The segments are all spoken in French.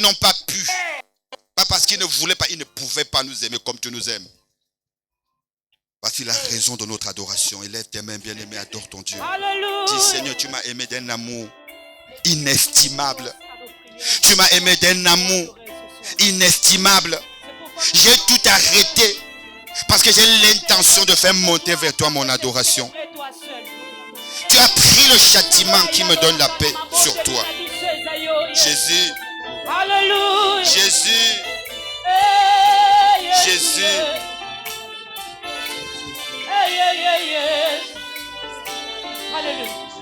n'ont pas pu. Pas parce qu'ils ne voulaient pas, ils ne pouvaient pas nous aimer comme tu nous aimes. Voici la raison de notre adoration. Élève tes mains, bien-aimé, adore ton Dieu. Dis, Seigneur, tu m'as aimé d'un amour inestimable. Tu m'as aimé d'un amour inestimable. J'ai tout arrêté parce que j'ai l'intention de faire monter vers toi mon adoration. Tu as pris le châtiment qui me donne la paix sur toi. Jésus. Alléluia. Jésus. Jésus. Alléluia.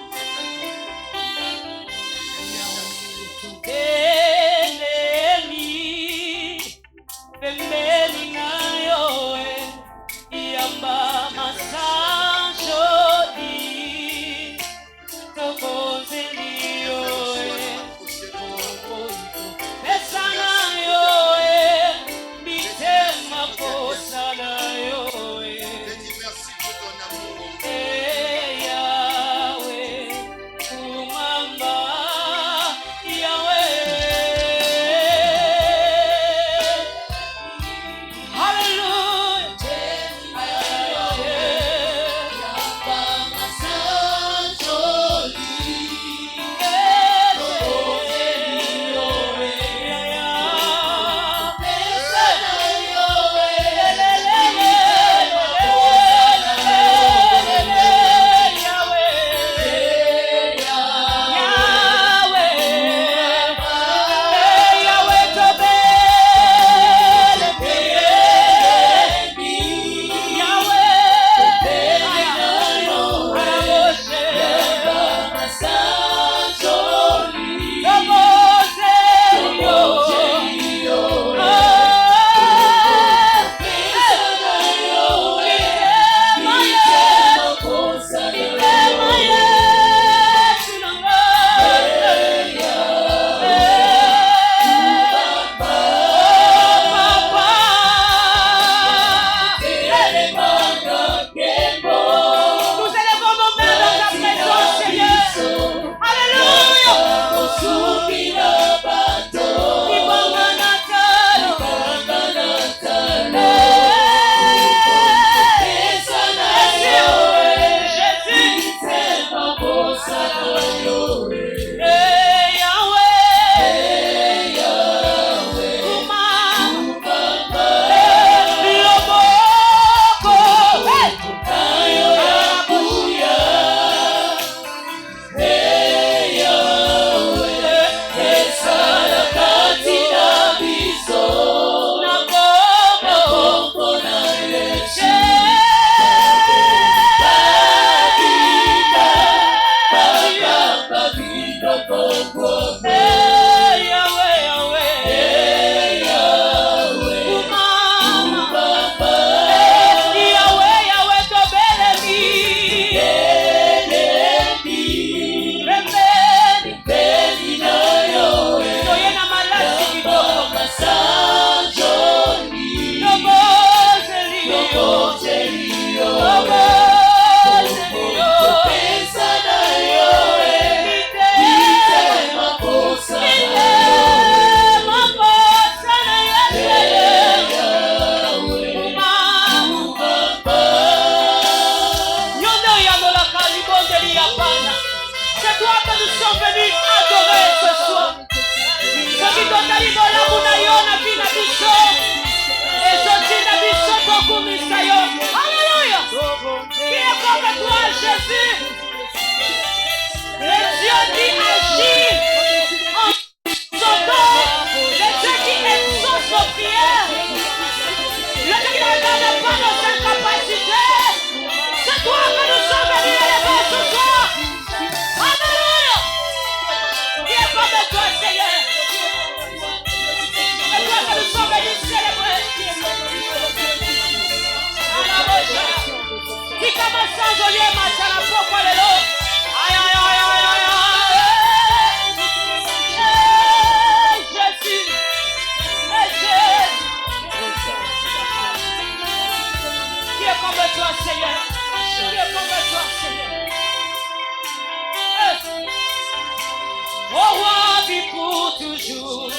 Au roi vit pour toujours.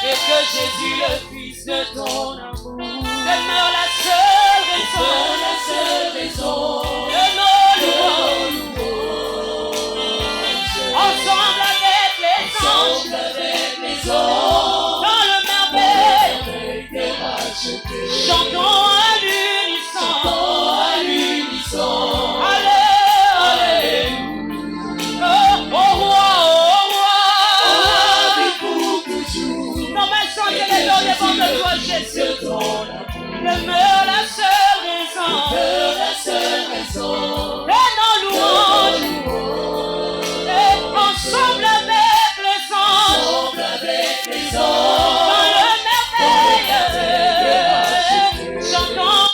et que Jésus, le Fils de ton amour, demeure la seule raison de nos louanges. Ensemble avec les anges, dans le merveille des rachetés, chantons à l'unisson. Alléluia. Au roi. Nos mains sont élevées devant de toi, Jésus. Demeure la seule raison de nos louanges. Et ensemble avec les anges, dans le merveille, chantons.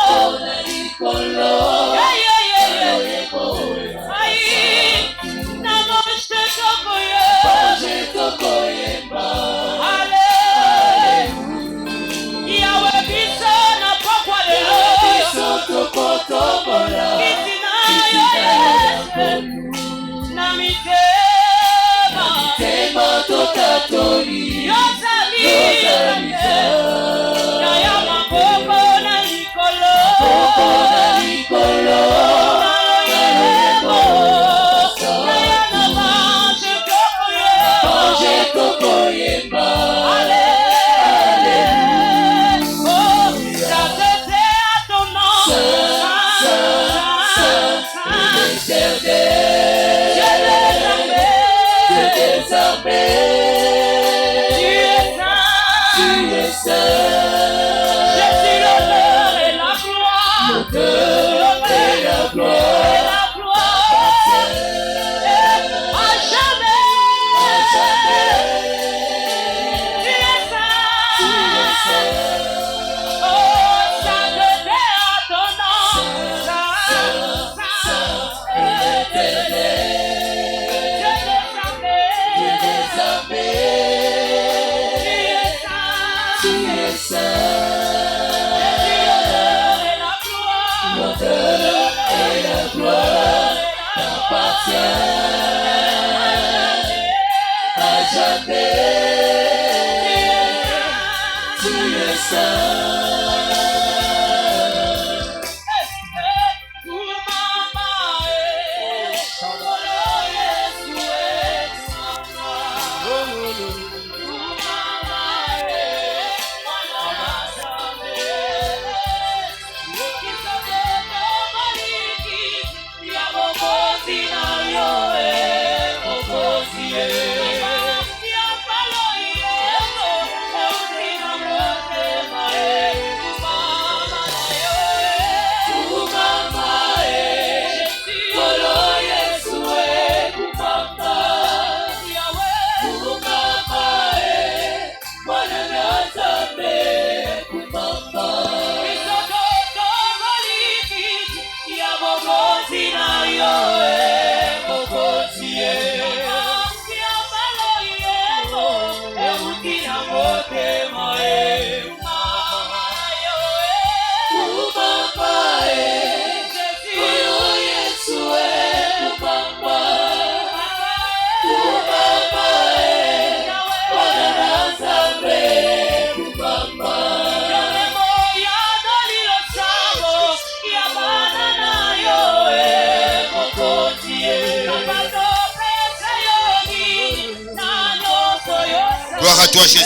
Gloire à toi, Jésus.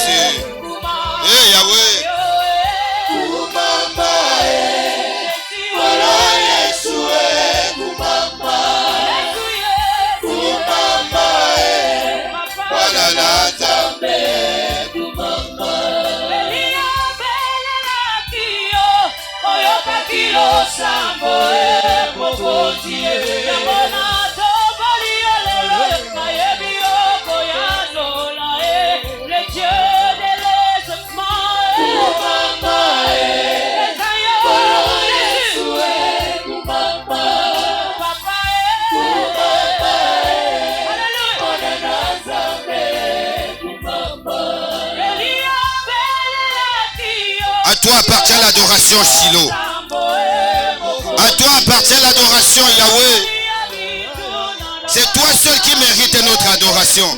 Eh, Yahweh. À toi appartient l'adoration, Shiloh. À toi appartient l'adoration, Yahweh. C'est toi seul qui mérite notre adoration.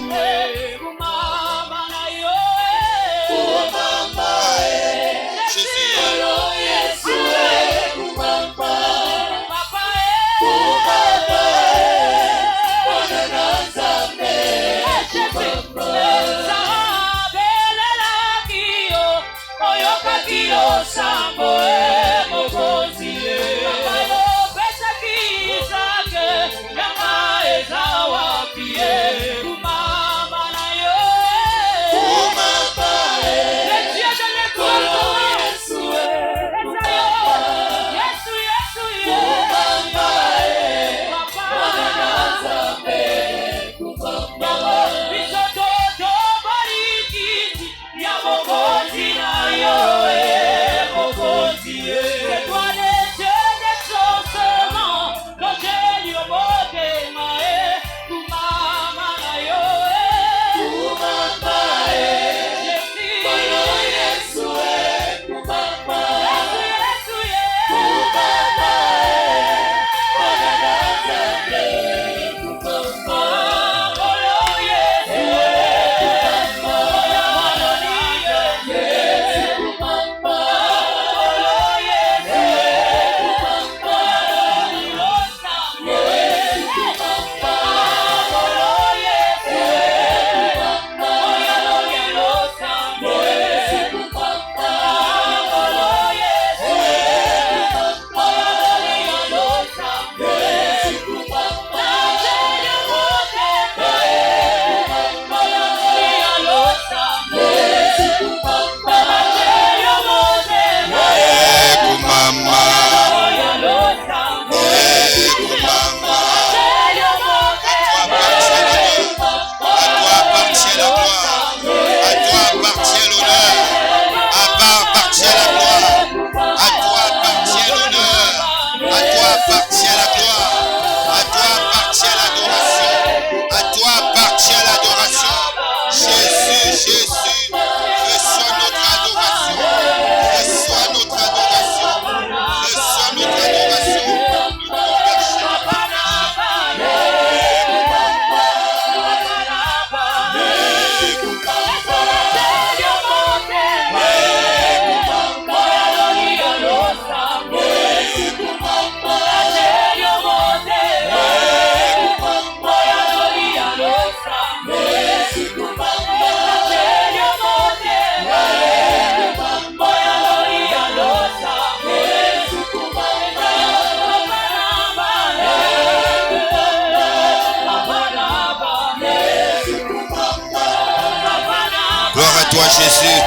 Jésus.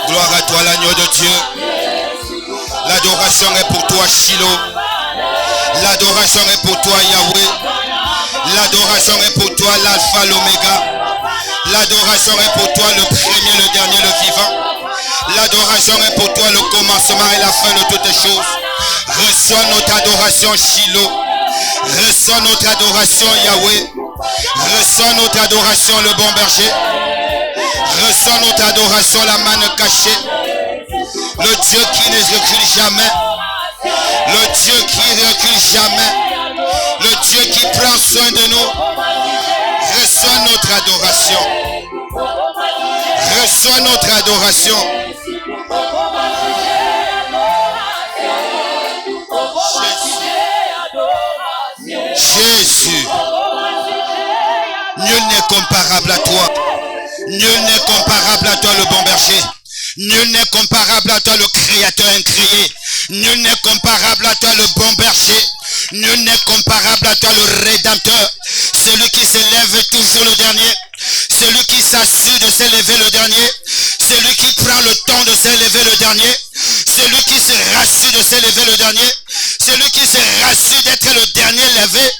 Gloire à toi, l'agneau de Dieu. L'adoration est pour toi, Shiloh. L'adoration est pour toi, Yahweh. L'adoration est pour toi, l'alpha, l'oméga. L'adoration est pour toi, le premier, le dernier, le vivant. L'adoration est pour toi, le commencement et la fin de toutes les choses. Reçois notre adoration, Shiloh. Reçois notre adoration, Yahweh. Reçois notre adoration, le bon berger. Reçois notre adoration, la manne cachée. Le Dieu qui ne recule jamais. Le Dieu qui ne recule jamais. Le Dieu qui prend soin de nous. Reçois notre adoration. Reçois notre adoration. Jésus. Nul n'est comparable à toi. Nul n'est comparable à toi, le bon berger. Nul n'est comparable à toi, le créateur incréé. Nul n'est comparable à toi, le bon berger. Nul n'est comparable à toi, le rédempteur. Celui qui s'élève toujours le dernier. Celui qui s'assure de s'élever le dernier. Celui qui prend le temps de s'élever le dernier. Celui qui se rassure de s'élever le dernier. Celui qui se rassure d'être le dernier levé.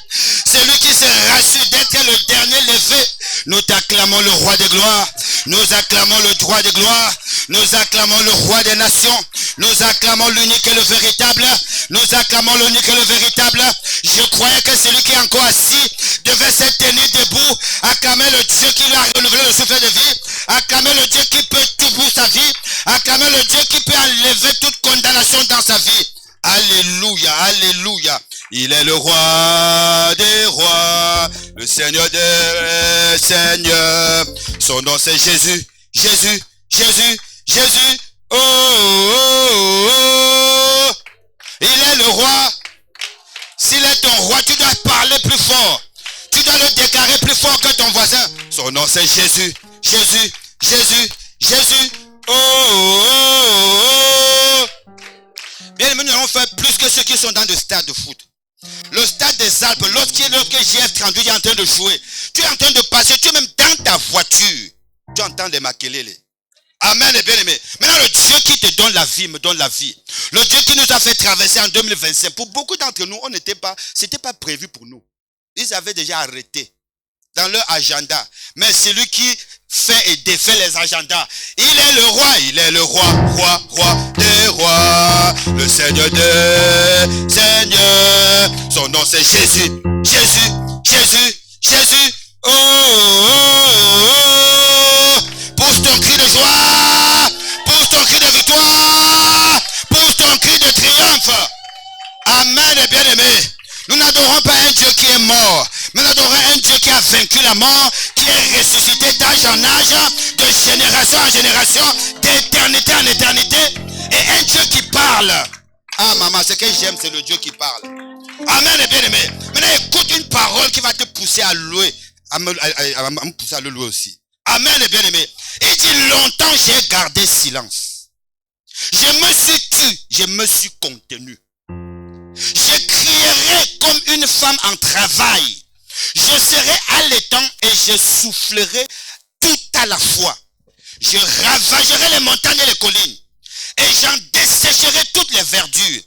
Celui qui se rassure d'être le dernier levé. Nous t'acclamons le roi des gloires. Nous acclamons le roi des gloires. Nous acclamons le roi des nations. Nous acclamons l'unique et le véritable. Nous acclamons l'unique et le véritable. Je croyais que celui qui est encore assis devait se tenir debout. Acclamer le Dieu qui lui a renouvelé le souffle de vie. Acclamer le Dieu qui peut tout pour sa vie. Acclamer le Dieu qui peut enlever toute condamnation dans sa vie. Alléluia, alléluia. Il est le roi des rois, le Seigneur des seigneurs. Son nom c'est Jésus, Jésus, Jésus, Jésus. Oh, oh, oh, oh. Il est le roi. S'il est ton roi, tu dois parler plus fort. Tu dois le déclarer plus fort que ton voisin. Son nom c'est Jésus, Jésus, Jésus, Jésus. Oh, oh, oh, oh. Bien aimé, nous allons faire plus que ceux qui sont dans le stade de foot. Le stade des Alpes, lorsque GF32 est en train de jouer, tu es en train de passer, tu es même dans ta voiture, tu entends les makelele. Amen et bien aimé. Maintenant, le Dieu qui te donne la vie me donne la vie. Le Dieu qui nous a fait traverser en 2025. Pour beaucoup d'entre nous, c'était pas prévu pour nous. Ils avaient déjà arrêté dans leur agenda. Mais celui qui fait et défait les agendas, il est le roi, roi des rois, le Seigneur des seigneurs. Son nom c'est Jésus, Jésus, Jésus, Jésus. Oh, oh, oh, oh. Pousse ton cri de joie, pousse ton cri de victoire, pousse ton cri de triomphe. Amen et bien aimé. Nous n'adorons pas un Dieu qui est mort, mais nous adorons un Dieu qui a vaincu la mort, qui est ressuscité d'âge en âge, de génération en génération, d'éternité en éternité, et un Dieu qui parle. Ah maman, ce que j'aime, c'est le Dieu qui parle. Amen et bien aimé. Maintenant écoute une parole qui va te pousser à louer, à me pousser à le louer aussi. Amen et bien aimé. Il dit longtemps j'ai gardé silence. Je me suis tu, je me suis contenu. Je crierai comme une femme en travail. Je serai allaitant et je soufflerai tout à la fois. Je ravagerai les montagnes et les collines. Et j'en dessécherai toutes les verdures.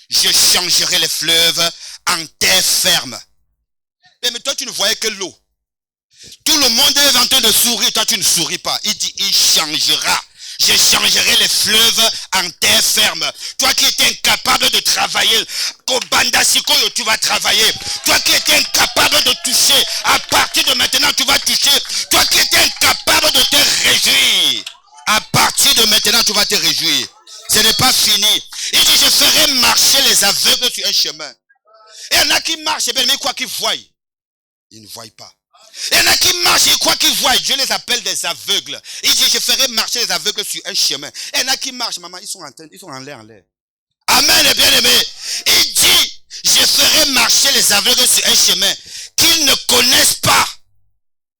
Je changerai les fleuves en terre ferme. Mais toi, tu ne voyais que l'eau. Tout le monde est en train de sourire. Toi, tu ne souris pas. Il dit, il changera. Je changerai les fleuves en terre ferme. Toi qui étais incapable de travailler, tu vas travailler. Toi qui étais incapable de toucher, à partir de maintenant tu vas toucher. Toi qui étais incapable de te réjouir, à partir de maintenant tu vas te réjouir. Ce n'est pas fini. Il dit je ferai marcher les aveugles sur un chemin. Et il y en a qui marchent, mais quoi qu'ils voient, ils ne voient pas. Il y en a qui marchent, ils croient qu'ils voient. Dieu les appelle des aveugles. Il dit, je ferai marcher les aveugles sur un chemin. Il y en a qui marchent, maman, ils sont en l'air, Amen et bien aimé. Il dit, je ferai marcher les aveugles sur un chemin qu'ils ne connaissent pas.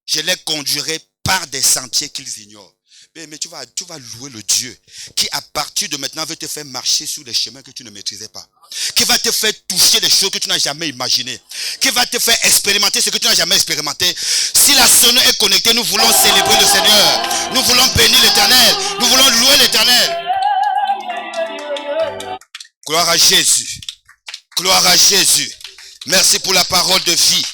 Je les conduirai par des sentiers qu'ils ignorent. Mais tu vas louer le Dieu qui, à partir de maintenant, veut te faire marcher sur des chemins que tu ne maîtrisais pas. Qui va te faire toucher des choses que tu n'as jamais imaginées. Qui va te faire expérimenter ce que tu n'as jamais expérimenté. Si la sonnerie est connectée, nous voulons célébrer le Seigneur. Nous voulons bénir l'Éternel. Nous voulons louer l'Éternel. Gloire à Jésus. Gloire à Jésus. Merci pour la parole de vie.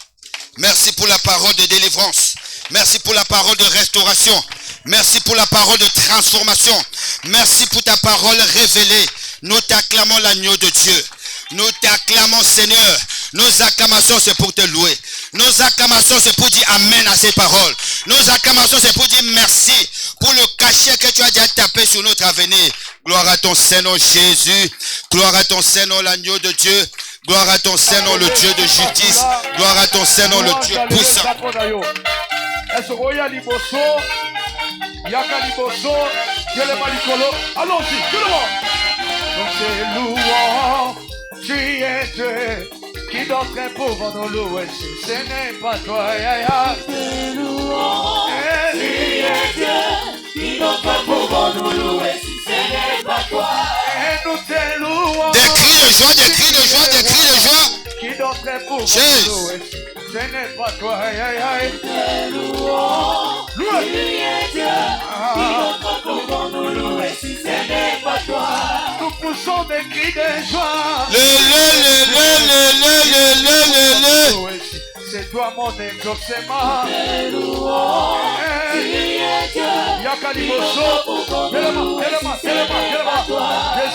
Merci pour la parole de délivrance. Merci pour la parole de restauration. Merci pour la parole de transformation. Merci pour ta parole révélée. Nous t'acclamons l'agneau de Dieu. Nous t'acclamons Seigneur. Nos acclamations c'est pour te louer. Nos acclamations c'est pour dire amen à ces paroles. Nos acclamations c'est pour dire merci pour le cachet que tu as déjà tapé sur notre avenir. Gloire à ton Saint-Nom Jésus. Gloire à ton Saint-Nom l'agneau de Dieu. Gloire à ton Saint-Nom le Dieu de justice. Gloire à ton Saint-Nom le Dieu puissant. Allons-y, tout le monde. Donc c'est louant, tu es Dieu, qui d'autre pour nous louer si ce n'est pas toi, C'est louant, tu es Dieu, qui d'autre pour nous louer si ce n'est pas toi. Et nous te louons. Des cris de joie, des cris de joie, des cris de joie. Qui d'autre pour nous louer si ce n'est pas toi, C'est louant, tu es Dieu, qui d'autre pour nous louer si ce n'est pas toi. Nous poussons des cris de joie. Le. C'est toi mon exaucement. C'est louant, tu es Dieu, qui d'autre pour nous louer si ce n'est pas toi.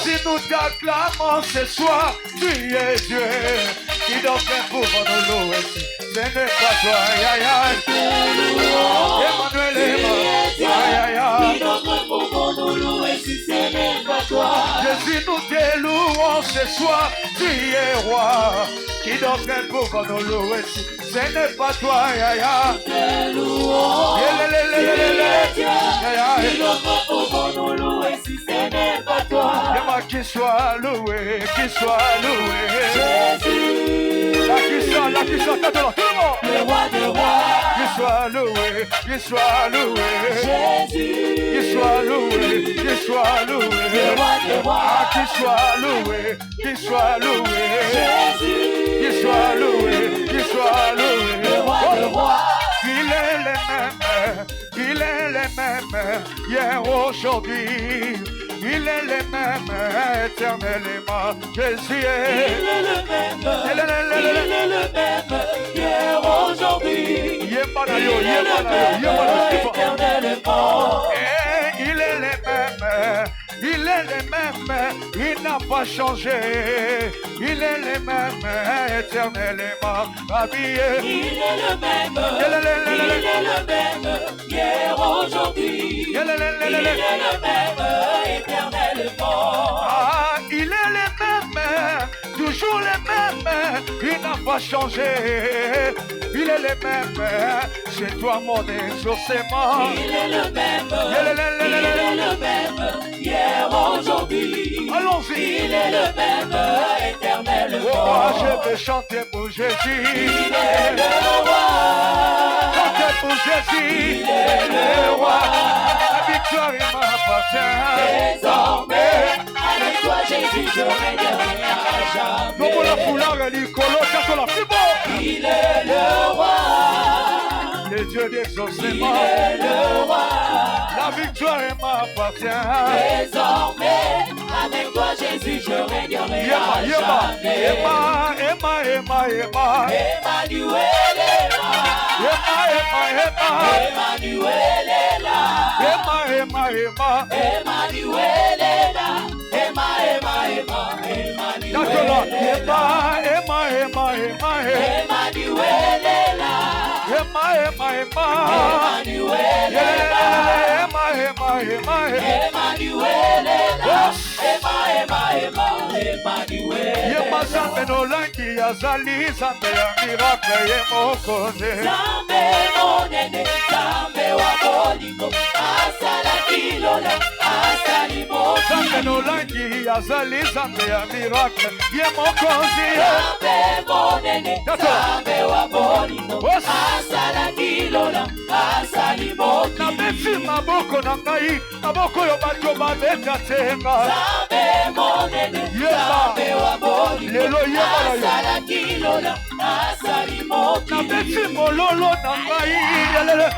Jésus, nous t'acclamons ce soir. Tu es Dieu, qui doit faire pour nous louer si ce n'est pas toi. C'est louant, Emmanuel, tu es Dieu, qui d'autre pour nous louer si ce n'est pas toi. Jésus, nous te louons ce soir. Tu es roi, qui doit faire pour nous louer si ce n'est pas toi. C'est louant, tu es Dieu, qui d'autre pour nous louer si ce n'est pas toi. Qu'il soit loué, qu'il soit loué. Jésus, Là qui soit, tout le monde. le roi des rois. Qu'il soit loué, qu'il soit loué. Jésus, Qu'il soit loué, qu'il soit loué. le roi des rois. Ah, qu'il soit loué, qu'il soit loué. Jésus, Qu'il soit loué, qu'il soit loué. le roi des rois. Il est les mêmes, hier, aujourd'hui. Il est le même, éternellement. Jésus est. Il est le même, hier, aujourd'hui. Il est le même, éternellement. Il est le même, il n'a pas changé. Il est le même, éternellement habillé. Il est le même, hier, aujourd'hui. Il est le même, éternellement. Ah, il est le même, toujours le même, il n'a pas changé. Il est le même, c'est toi mon exaucement. Il est le même, hier, aujourd'hui. Allons-y. Il est le même, éternellement. Oh, je vais chanter pour Jésus. Il est le roi. Chanter pour Jésus. Il est le roi. La victoire m'appartient. Désormais, avec toi Jésus, je régnerai à jamais. Comme la foulard et l'icolo, quand on la plus beau. Il est le roi. Le Dieu Il d'exaucement. est le roi. La victoire m'appartient. Désormais, avec toi Jésus, je régnerai à jamais. Emmanuel est là. Emmanuel est là. Emmanuel est là. Emmanuel est là. Emmanuel Zambe no langi ya zali, Zambe ya miracle ye mokonde. Zambe monene, Zambe wa bolingo, asala kilola, asali moki. Zambe no langi ya zali, Zambe ya miracle ye mokonde. Zambe monene, Zambe wa bolingo, asala kilola, asali moki. napesi maboko na ngai maboko oyo bato babeta tenga yeba lelo yeba na yo napesi mololo na ngai lelele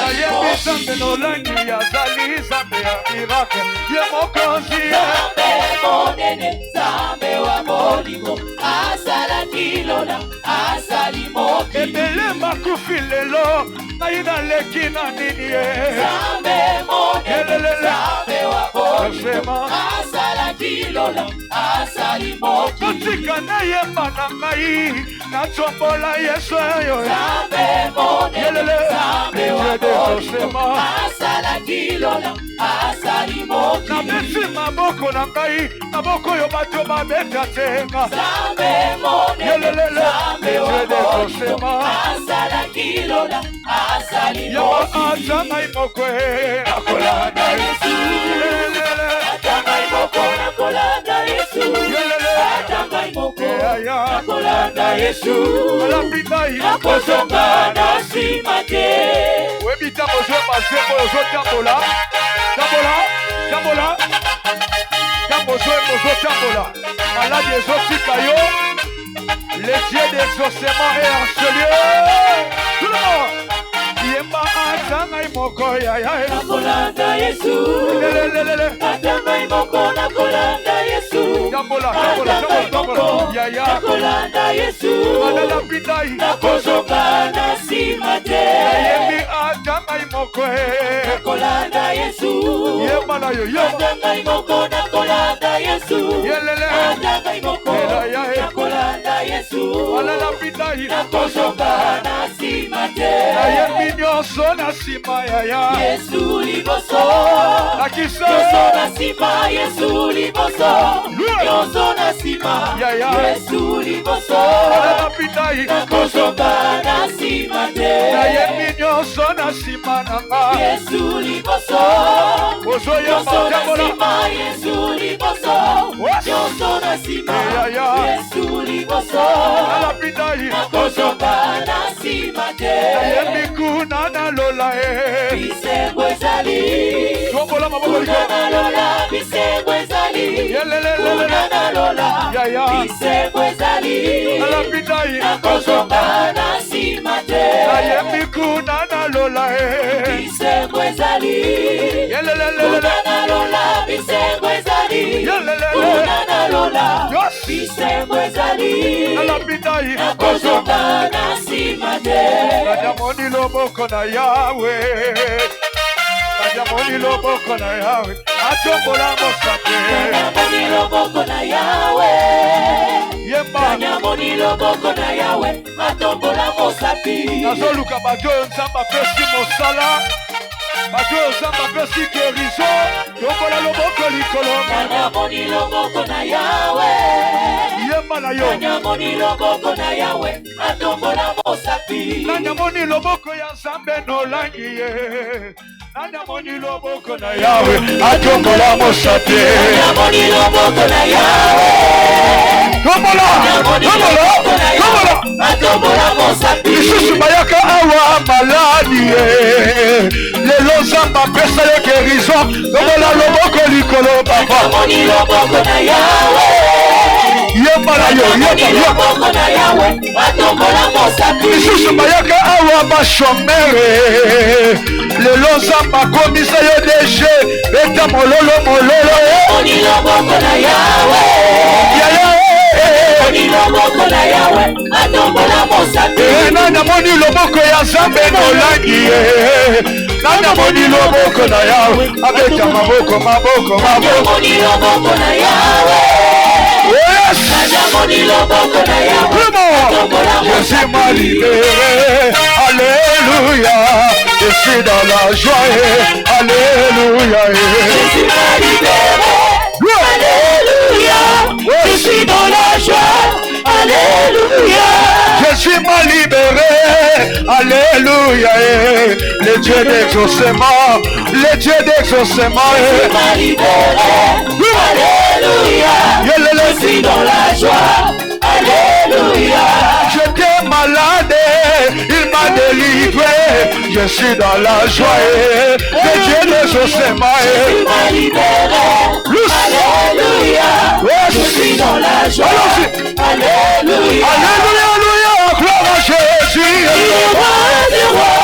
nayebi zambe nolangi azali zambe ya miracle ye mokonzi ebele makufi lelo ngai naleki na nini ye totika nayemba na ngai natombola yesu oyo napesi maboko na ngai maboko oyo bato babeta tenga yawa aza ngai moko nakolanda yesu nakozonga na nsima te oyebi ntango ozwe mazembo ozotambola ntango ozotambola maladi ezotika yo les dieux d'exaucement et enchelier tout le monde yemba ata ngai moko nakolanda yesu ata ngai moko nakolanda yesu nakolanda yesu nakozonga na nsima te nayebi ata ngai moko nakolanda yesu yemba na yo ata ngai moko nakolanda yesu ata ngai moko nakolanda yesu nakozonga na nsima te nayebi nyonso na nsima yaya yesu liboso nyonso na nsima yesu liboso nyonso na nsima yesu liboso nakozonga na nsima te nayebi nyonso na nsima na nga yesu liboso nyonso na nsima yesu liboso nyonso na nsima yesu liboso nakozonga na nsima te nayebi kuna nalola bisengo ezali kuna nalola bisengo ezali kuna nalola bisengo ezali nakozonga na nsima te nayebi kuna nalola bisengo ezali kuna nalola bisengo ezali kuna nalola bisengo ezali nakozonga na nsima te najamoni loboko na yawe najamoni loboko na yawe atombola mosape najamoni loboko na yawe yemba najamoni loboko na yawe atombola mosapi nazoluka bato oyo nzambe apesi mosala bato oyo nzambe apesi gerizo tombola loboko likolo najamoni loboko na yawe yemba na yo najamoni loboko na yawe atombola mosapi najamoni loboko ya nzambe nolangi ye najamoni loboko na yawe atombola mosapi najamoni loboko na yawe tombola atombola mosapi lisusu bayaka awa maladi ye lelo nzambe apesa yo gerizo tombola loboko likolo papa najamoni loboko na yawe yemba na yo loboko na yawe atombola mosapi lisusu bayaka awa bashomere lelo nzambe akomisa yo deje beta mololo loboko na yawe loboko na yawe atombola mosapi namoni loboko ya nzambe nolangi ye namoni loboko na yawe abeta maboko namoni loboko na yawe namoni loboko na yawe Jésus m'a libéré, alléluia, je suis dans la joie, alléluia, Jésus m'a libéré, alléluia, je suis dans la joie, alléluia, Jésus m'a libéré, alléluia, le Dieu d'exaucement, le Dieu d'exaucement, Jésus m'a libéré, alléluia, je suis dans la joie, alléluia. délivré, je suis dans la joie de Dieu de Josema. Tu m'as libéré. Alléluia. Je suis dans la joie. Alléluia. Alléluia, alléluia, gloire à Jésus. Il est roi des rois.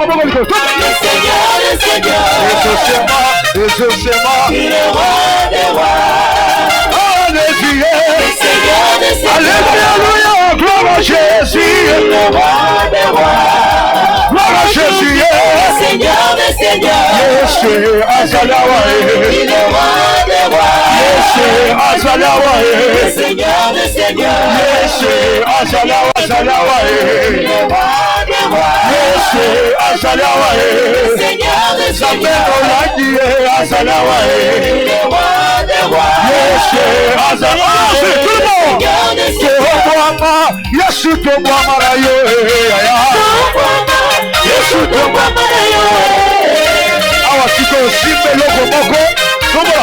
Le Seigneur, le Seigneur. Et Josema. Il est roi des rois. Alléluia. Le Seigneur, le Seigneur. Alléluia, alléluia, gloire à Jésus. Il est roi des rois. Gloire à Jésus. Le Seigneur, le Seigneur. Yesu azalawa. Il est roi des rois. Yesu azalawa. Le Seigneur, le Seigneur. Yesu azalawa, azalawa. Il est roi des rois. Yesu azalawa. Le Seigneur, le Seigneur. Zameno azalawa. Il est roi des rois. Yesu azalawa. C'est tout le monde. Toboama, Yesu toboama la yo. Yesu toboama la yo. Awa siko simbe logo moko. Tobola.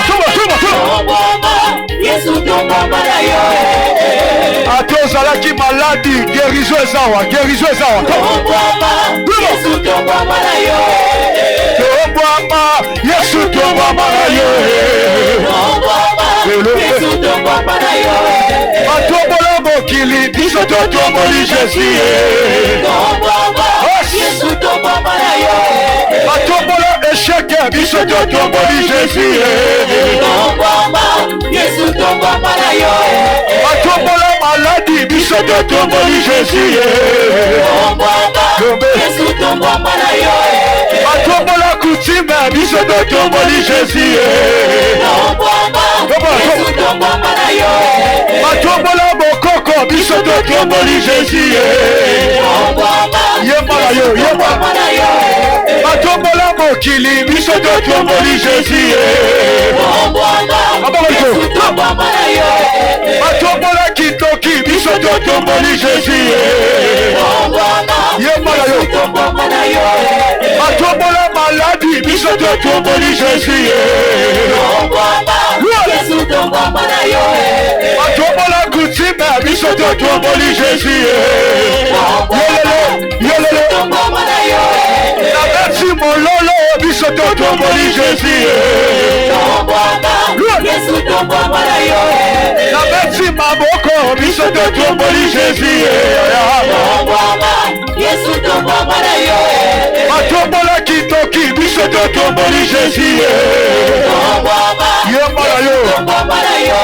Yesu toboama la yo. Atozalaki maladi, guérison ezawa. Yesu toboama la yo. Toboama, Yesu toboama la yo. Yesu toboama la yo. Matombola mokili, biso totomboli Jésus. Yesu toboama la yo. Matombola échec, biso totomboli Jésus. Yesu toboama la yo. Matombola maladi, biso totomboli Jésus. Yesu toboama la yo. Matombola coutume, biso totomboli Jésus. Yesu toboama la yo. Matombola bokoko, biso totomboli Jésus. Yembala yo, yembala. Matombola mokili, biso totomboli Jésus. Yesu toboama la yo. Matombola kitoki, biso totomboli Jésus. Yembala yo. Matombola maladi, biso totomboli Jésus. Yesu toboama la yo. Matombola coutume, biso totomboli Jésus. Yelele, Toboama la yo. nabeti mololo, biso totomboli Jésus. Yesu toboama la yo. Nabeti maboko, biso totomboli Jésus. Yesu toboama la yo. Matombola kitoki, biso totomboli Jésus. Yembala yo. Toboama la yo.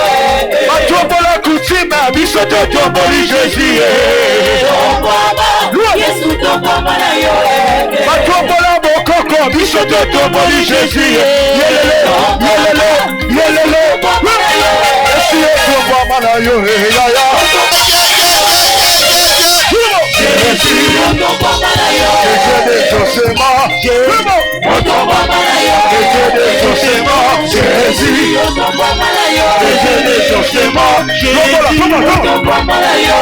Matombola coutume, biso totomboli Jésus. Yesu toboama la yo. Matombola bokoko, biso totomboli Jésus. Yelele, yelele, yelele. Esi toboama na yo, yaya. Toboama la yo. Josema, Toboama la yo. Josema, Jésus. Toboama la yo. Josema, Toboama la yo.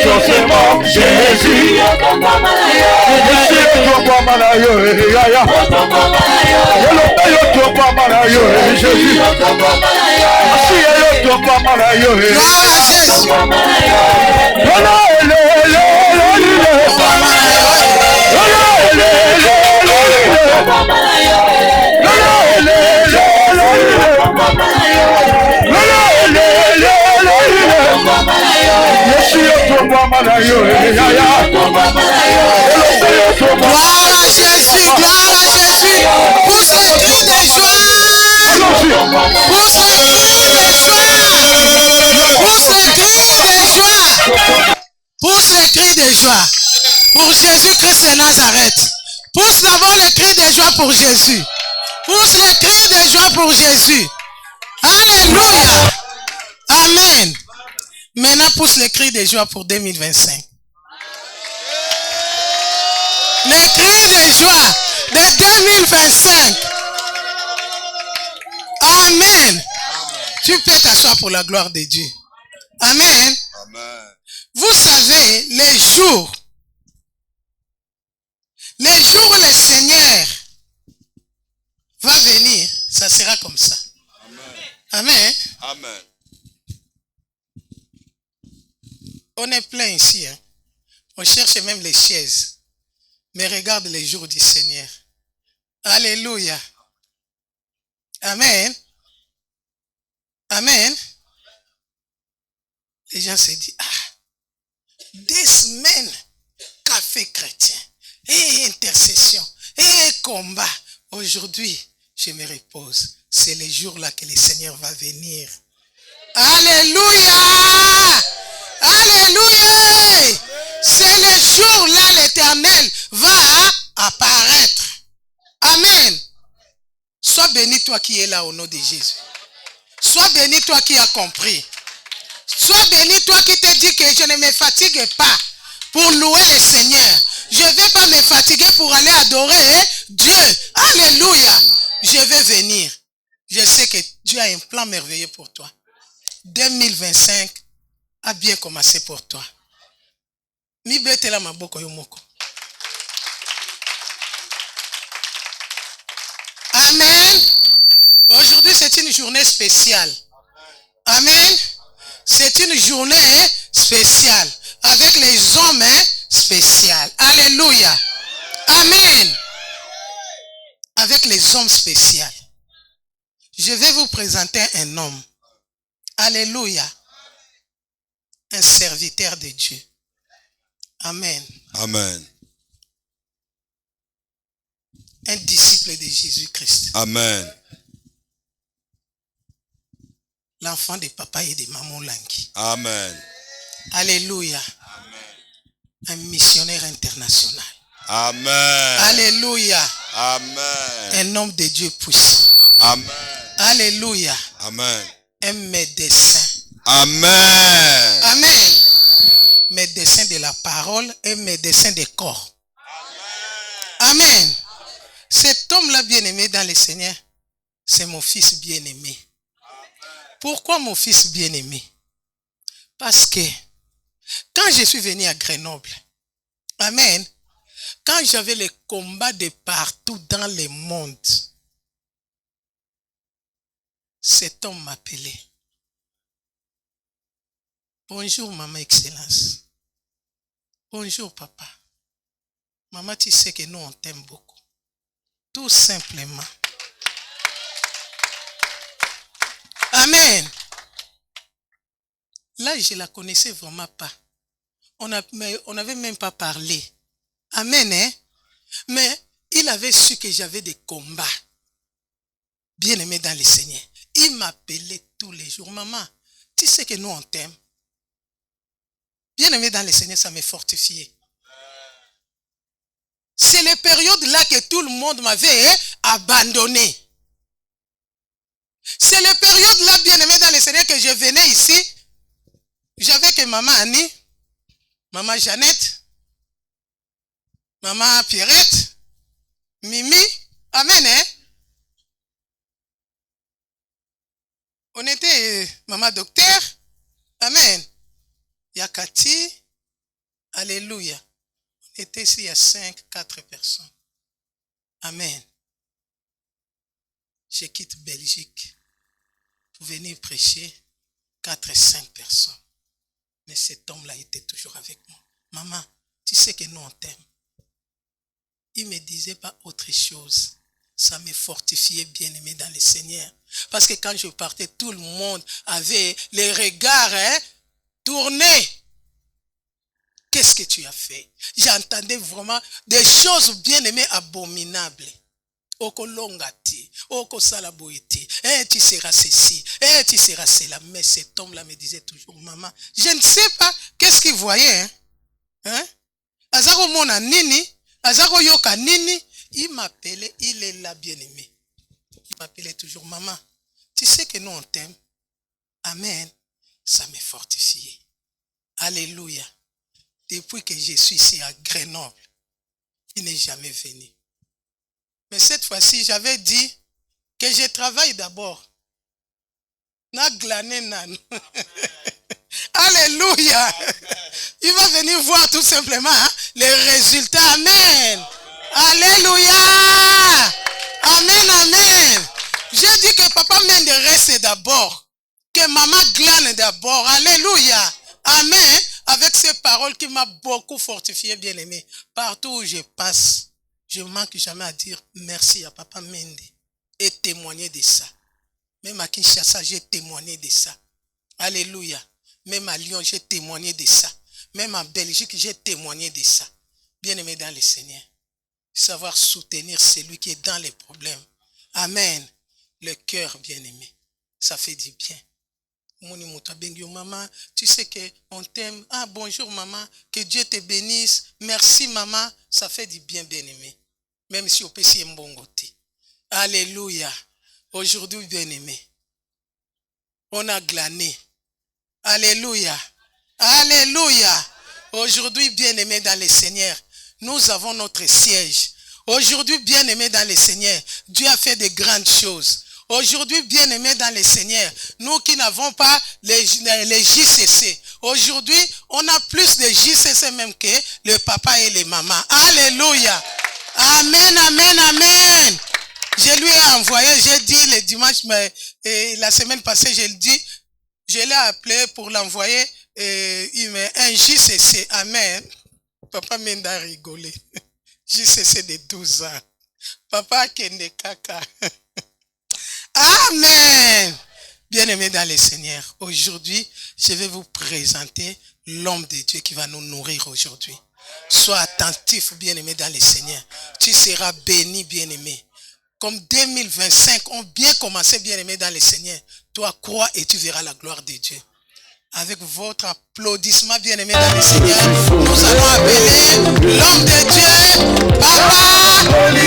Josema, Jésus. Toboama la yo. Toboama na yo, yaya. Toboama la yo. Yelombe yo toboama na yo, Jésus. Toboama la yo. Asi yo toboama na yo, Toboama la yo. Ola ele ele ele. Toboama la yo. Ola ele ele ele. Toboama la yo. Ola ele ele ele. Toboama la yo. Ola ele ele ele. Toboama la yo. Yesu yo toboama na yo, yaya. Toboama la yo. Yelombe yo toboama. Gloire à Jésus, gloire à Jésus. Pousse les cris de joie. Pousse les cris de joie. Pousse les cris de joie. Pousse les cris de joie. Pour Jésus-Christ de Nazareth. Pousse d'abord les cris de joie pour Jésus. Pousse les cris de joie pour Jésus. Alléluia. Amen. Maintenant, pousse les cris de joie pour 2025. Les cris de joie de 2025. Amen. Tu peux t'asseoir pour la gloire de Dieu. Amen. Amen. Vous savez, les jours où le Seigneur va venir, ça sera comme ça. Amen. Amen. On est plein ici. Hein. On cherche même les chaises. Mais regarde les jours du Seigneur. Alléluia. Amen. Amen. Les gens se disent, des semaines, café chrétien, et intercession, et combat. Aujourd'hui, je me repose. C'est les jours-là que le Seigneur va venir. Alléluia. Alléluia. C'est les jours-là l'Éternel va apparaître. Amen. Sois béni toi qui es là au nom de Jésus. Sois béni toi qui as compris. Sois béni toi qui te dis que je ne me fatigue pas pour louer le Seigneur. Je ne vais pas me fatiguer pour aller adorer Dieu. Alléluia. Je vais venir. Je sais que Dieu a un plan merveilleux pour toi. 2025 a bien commencé pour toi. Mi betela maboko yo moko. Amen. Aujourd'hui, c'est une journée spéciale. Amen. C'est une journée spéciale. Avec les hommes spéciaux. Alléluia. Amen. Avec les hommes spéciaux. Je vais vous présenter un homme. Alléluia. Un serviteur de Dieu. Amen. Amen. Un disciple de Jésus-Christ. Amen. L'enfant de papa et de maman Langi. Amen. Alléluia. Amen. Un missionnaire international. Amen. Alléluia. Amen. Un homme de Dieu puissant. Amen. Alléluia. Amen. Un médecin. Amen. Amen. Médecin de la parole et médecin des corps. Amen. Cet homme-là bien-aimé dans le Seigneur, c'est mon fils bien-aimé. Pourquoi mon fils bien-aimé? Parce que quand je suis venu à Grenoble, amen, quand j'avais les combats de partout dans le monde, cet homme m'appelait. Bonjour, maman Excellence. Bonjour, papa. Maman, tu sais que nous, on t'aime beaucoup. Tout simplement. Amen. Là, je ne la connaissais vraiment pas. On n'avait même pas parlé. Amen, hein? Mais il avait su que j'avais des combats. Bien aimé dans le Seigneur. Il m'appelait tous les jours. Maman, tu sais que nous, on t'aime. Bien aimé dans le Seigneur, ça m'a fortifié. C'est les périodes là que tout le monde m'avait abandonné. C'est les périodes là, bien aimé dans le Seigneur, que je venais ici. J'avais que maman Annie, maman Jeannette, maman Pierrette, Mimi. Amen, hein? On était maman docteur. Amen. Il y a Cathy. Alléluia. On était ici, il y a 4 personnes. Amen. Je quitte Belgique pour venir prêcher 4-5 personnes. Mais cet homme-là était toujours avec moi. Maman, tu sais que nous on t'aime. Il ne me disait pas autre chose. Ça me fortifiait bien aimé dans le Seigneur. Parce que quand je partais, tout le monde avait les regards tournés. Qu'est-ce que tu as fait? J'entendais vraiment des choses bien aimées abominables. Oko longati, oko salaboiti, tu seras ceci, tu seras cela. Mais cet homme-là me disait toujours, maman, je ne sais pas qu'est-ce qu'il voyait. Azako mona nini, azako yoka nini. Il m'appelait, il est là bien aimé. Il m'appelait toujours, maman, tu sais que nous on t'aime. Amen. Ça m'a fortifié. Alléluia. Depuis que je suis ici à Grenoble, il n'est jamais venu. Mais cette fois-ci, j'avais dit que je travaille d'abord. Na glané nan. Alléluia. Il va venir voir tout simplement les résultats. Amen. Alléluia. Amen, amen. J'ai dit que papa Mende reste d'abord. Que maman glane d'abord. Alléluia. Amen. avec ces paroles qui m'a beaucoup fortifié, bien-aimé. Partout où je passe, je ne manque jamais à dire merci à Papa Mende et témoigner de ça. Même à Kinshasa, j'ai témoigné de ça. Alléluia. Même à Lyon, j'ai témoigné de ça. Même en Belgique, j'ai témoigné de ça. Bien-aimé dans le Seigneur, savoir soutenir celui qui est dans les problèmes. Amen. Le cœur, bien-aimé, ça fait du bien. Maman, tu sais qu'on t'aime. Ah, bonjour maman, que Dieu te bénisse. Merci maman, ça fait du bien, bien-aimé. Même si on peut s'y embongoter. Alléluia. Aujourd'hui, bien-aimé, on a glané. Alléluia. Alléluia. Aujourd'hui, bien-aimé dans le Seigneur, nous avons notre siège. Aujourd'hui, bien-aimé dans le Seigneur, Dieu a fait de grandes choses. Aujourd'hui, bien-aimés dans le Seigneur, nous qui n'avons pas les JCC, aujourd'hui, on a plus de JCC même que le papa et les mamans. Alléluia. Amen, amen, amen. Je lui ai envoyé, j'ai dit le dimanche, mais la semaine passée, je l'ai appelé pour l'envoyer un JCC. Amen. Papa Menda a rigolé. JCC de 12 ans. Papa Kende Kaka. Amen. Bien-aimés dans le Seigneur, aujourd'hui, je vais vous présenter l'homme de Dieu qui va nous nourrir aujourd'hui. Sois attentif, bien-aimé dans le Seigneur. Tu seras béni, bien-aimé. Comme 2025 ont bien commencé, bien-aimé dans le Seigneur. Toi, crois et tu verras la gloire de Dieu. Avec votre applaudissement, bien-aimé dans le Seigneur, nous allons appeler l'homme de Dieu, Papa Mende.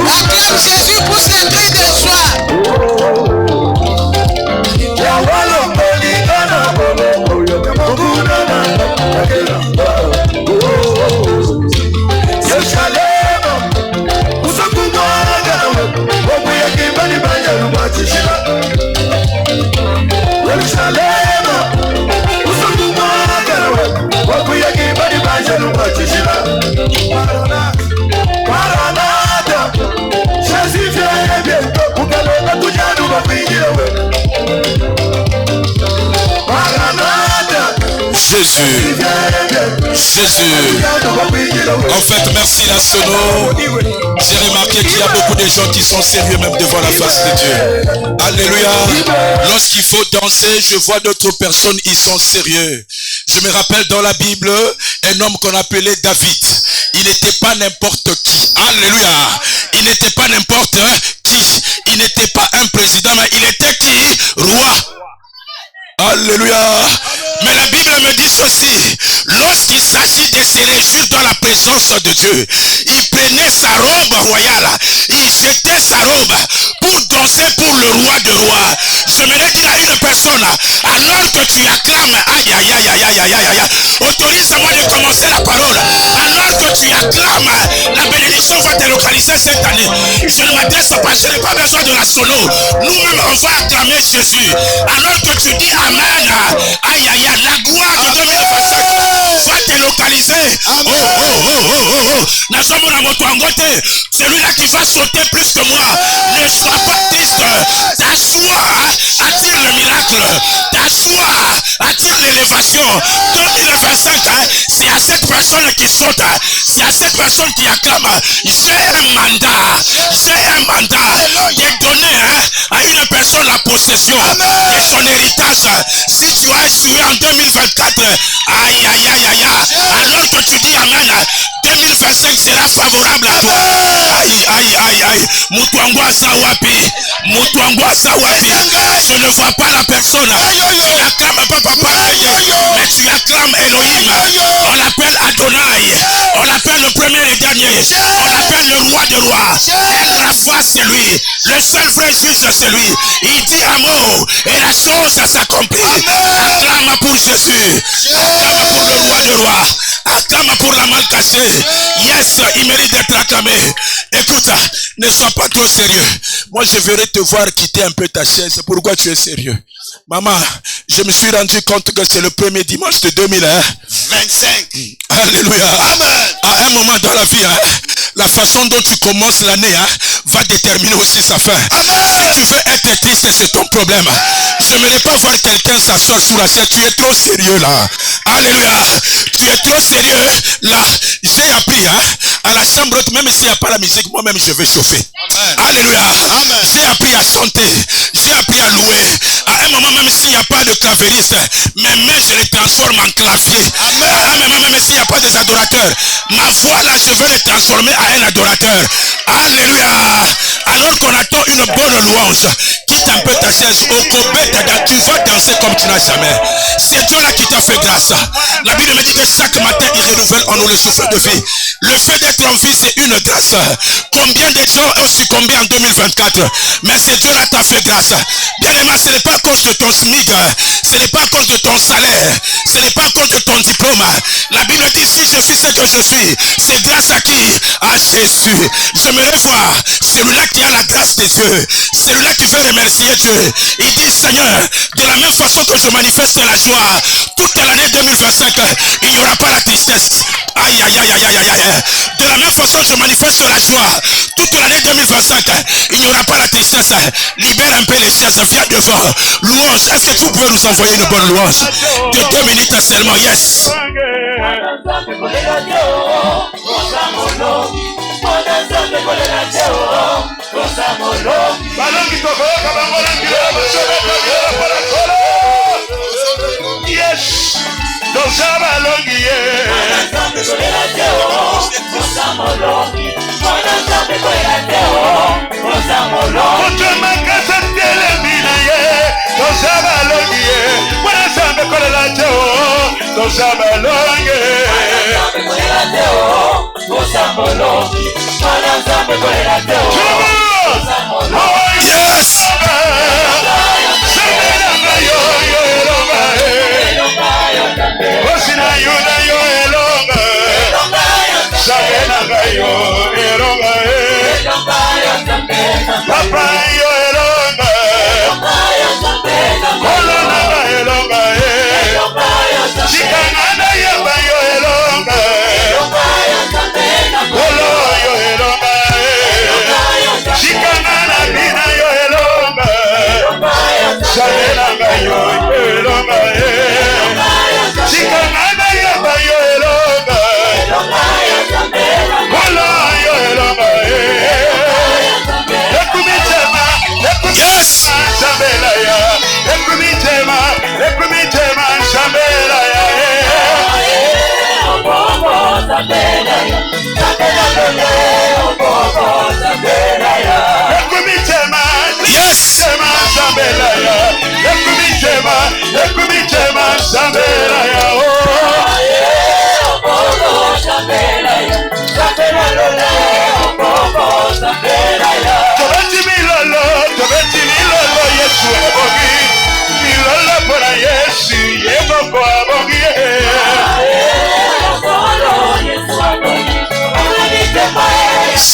Acclame Jésus pour ses cris de joie. Jésus. En fait, merci la Sono. J'ai remarqué qu'il y a beaucoup de gens qui sont sérieux même devant la face de Dieu. Alléluia. Lorsqu'il faut danser, je vois d'autres personnes, ils sont sérieux. Je me rappelle dans la Bible, un homme qu'on appelait David. Il n'était pas n'importe qui. Alléluia. Il n'était pas n'importe qui. Il n'était pas un président, mais il était qui? Roi. Alléluia. Mais la Bible me dit ceci. Lorsqu'il s'agit de se réjouir dans la présence de Dieu, il prenait sa robe royale, il jetait sa robe pour danser pour le roi de rois. J'aimerais dire à une personne, alors que tu acclames, aïe aïe aïe aïe aïe aïe aïe, autorise-moi de commencer la parole. Alors que tu acclames, la bénédiction va te localiser cette année. Je ne m'adresse pas, je n'ai pas besoin de la sono. Nous-mêmes on va acclamer Jésus. Alors que tu dis amen, aïe aïe aïe, la gloire de 2025 va te localiser. Celui-là qui va sauter plus que moi, ne sois pas triste. Ta joie attire le miracle. Ta joie attire l'élévation. 2025, c'est à cette personne qui saute, c'est à cette personne qui acclame. J'ai un mandat de donner à une personne la possession de son héritage. Si tu as échoué en 2024, aïe aïe aïe aïe, alors que tu dis amen, 2025 sera favorable à toi. Aïe aïe aïe aïe, Mutuangwaza wapi, je ne vois pas la personne. Tu n'acclames pas Papa, mais tu acclames Elohim. On l'appelle Adonai, on l'appelle le premier et dernier, on l'appelle le roi de rois. El Rapha, c'est lui, le seul vrai juge, c'est lui. Il dit un mot et la chose s'accomplit. Acclame pour Jésus, acclame pour le roi de rois, acclame pour la main cachée. Yes, il mérite d'être acclamé. Écoute, ne sois pas trop sérieux. Moi, je verrai te voir quitter un peu ta chaise. Pourquoi tu es sérieux? Maman, je me suis rendu compte que c'est le premier dimanche de 2025. Alléluia. Amen. À un moment dans la vie, la façon dont tu commences l'année va déterminer aussi sa fin. Amen. Si tu veux être triste, Peut-être que c'est ton problème. Je ne n'aimerais pas voir quelqu'un s'asseoir sur la chaise. Tu es trop sérieux là. Alléluia. Tu es trop sérieux là. J'ai appris à la chambre haute, même s'il n'y a pas la musique, moi-même je vais chauffer. Amen. Alléluia. J'ai appris à chanter. J'ai appris à louer. À un moment, même s'il n'y a pas de clavériste, mes mains je les transforme en clavier. Amen. Même s'il n'y a pas des adorateurs, ma voix là je vais les transformer à un adorateur. Alléluia. Alors qu'on attend une bonne louange, quitte un peu ta chaise. Au Kobe Dada, tu vas danser comme tu n'as jamais. C'est Dieu là qui t'a fait grâce. La Bible me dit que chaque matin il renouvelle en nous le souffle de vie. Le fait d'être en vie c'est une grâce. Combien de gens ont succombé en 2024? Mais c'est Dieu là qui t'a fait grâce. Bien aimé, ce n'est pas à cause de ton SMIC, ce n'est pas à cause de ton salaire, ce n'est pas à cause de ton diplôme. La Bible dit si je suis ce que je suis, c'est grâce à qui? À Jésus. J'aimerais voir celui-là qui a la grâce des dieux, celui-là qui veut remercier Dieu. Il dit Seigneur, de la même façon que je manifeste la joie toute l'année 2025, il n'y aura pas la tristesse. Aïe aïe aïe aïe aïe aïe. De la même façon je manifeste la joie toute l'année 2025, il n'y aura pas la tristesse. Libère un peu les chaises, viens devant. Louange, est-ce que vous pouvez nous envoyer une bonne louange de 2 minutes seulement? Yes. Yes. Yes.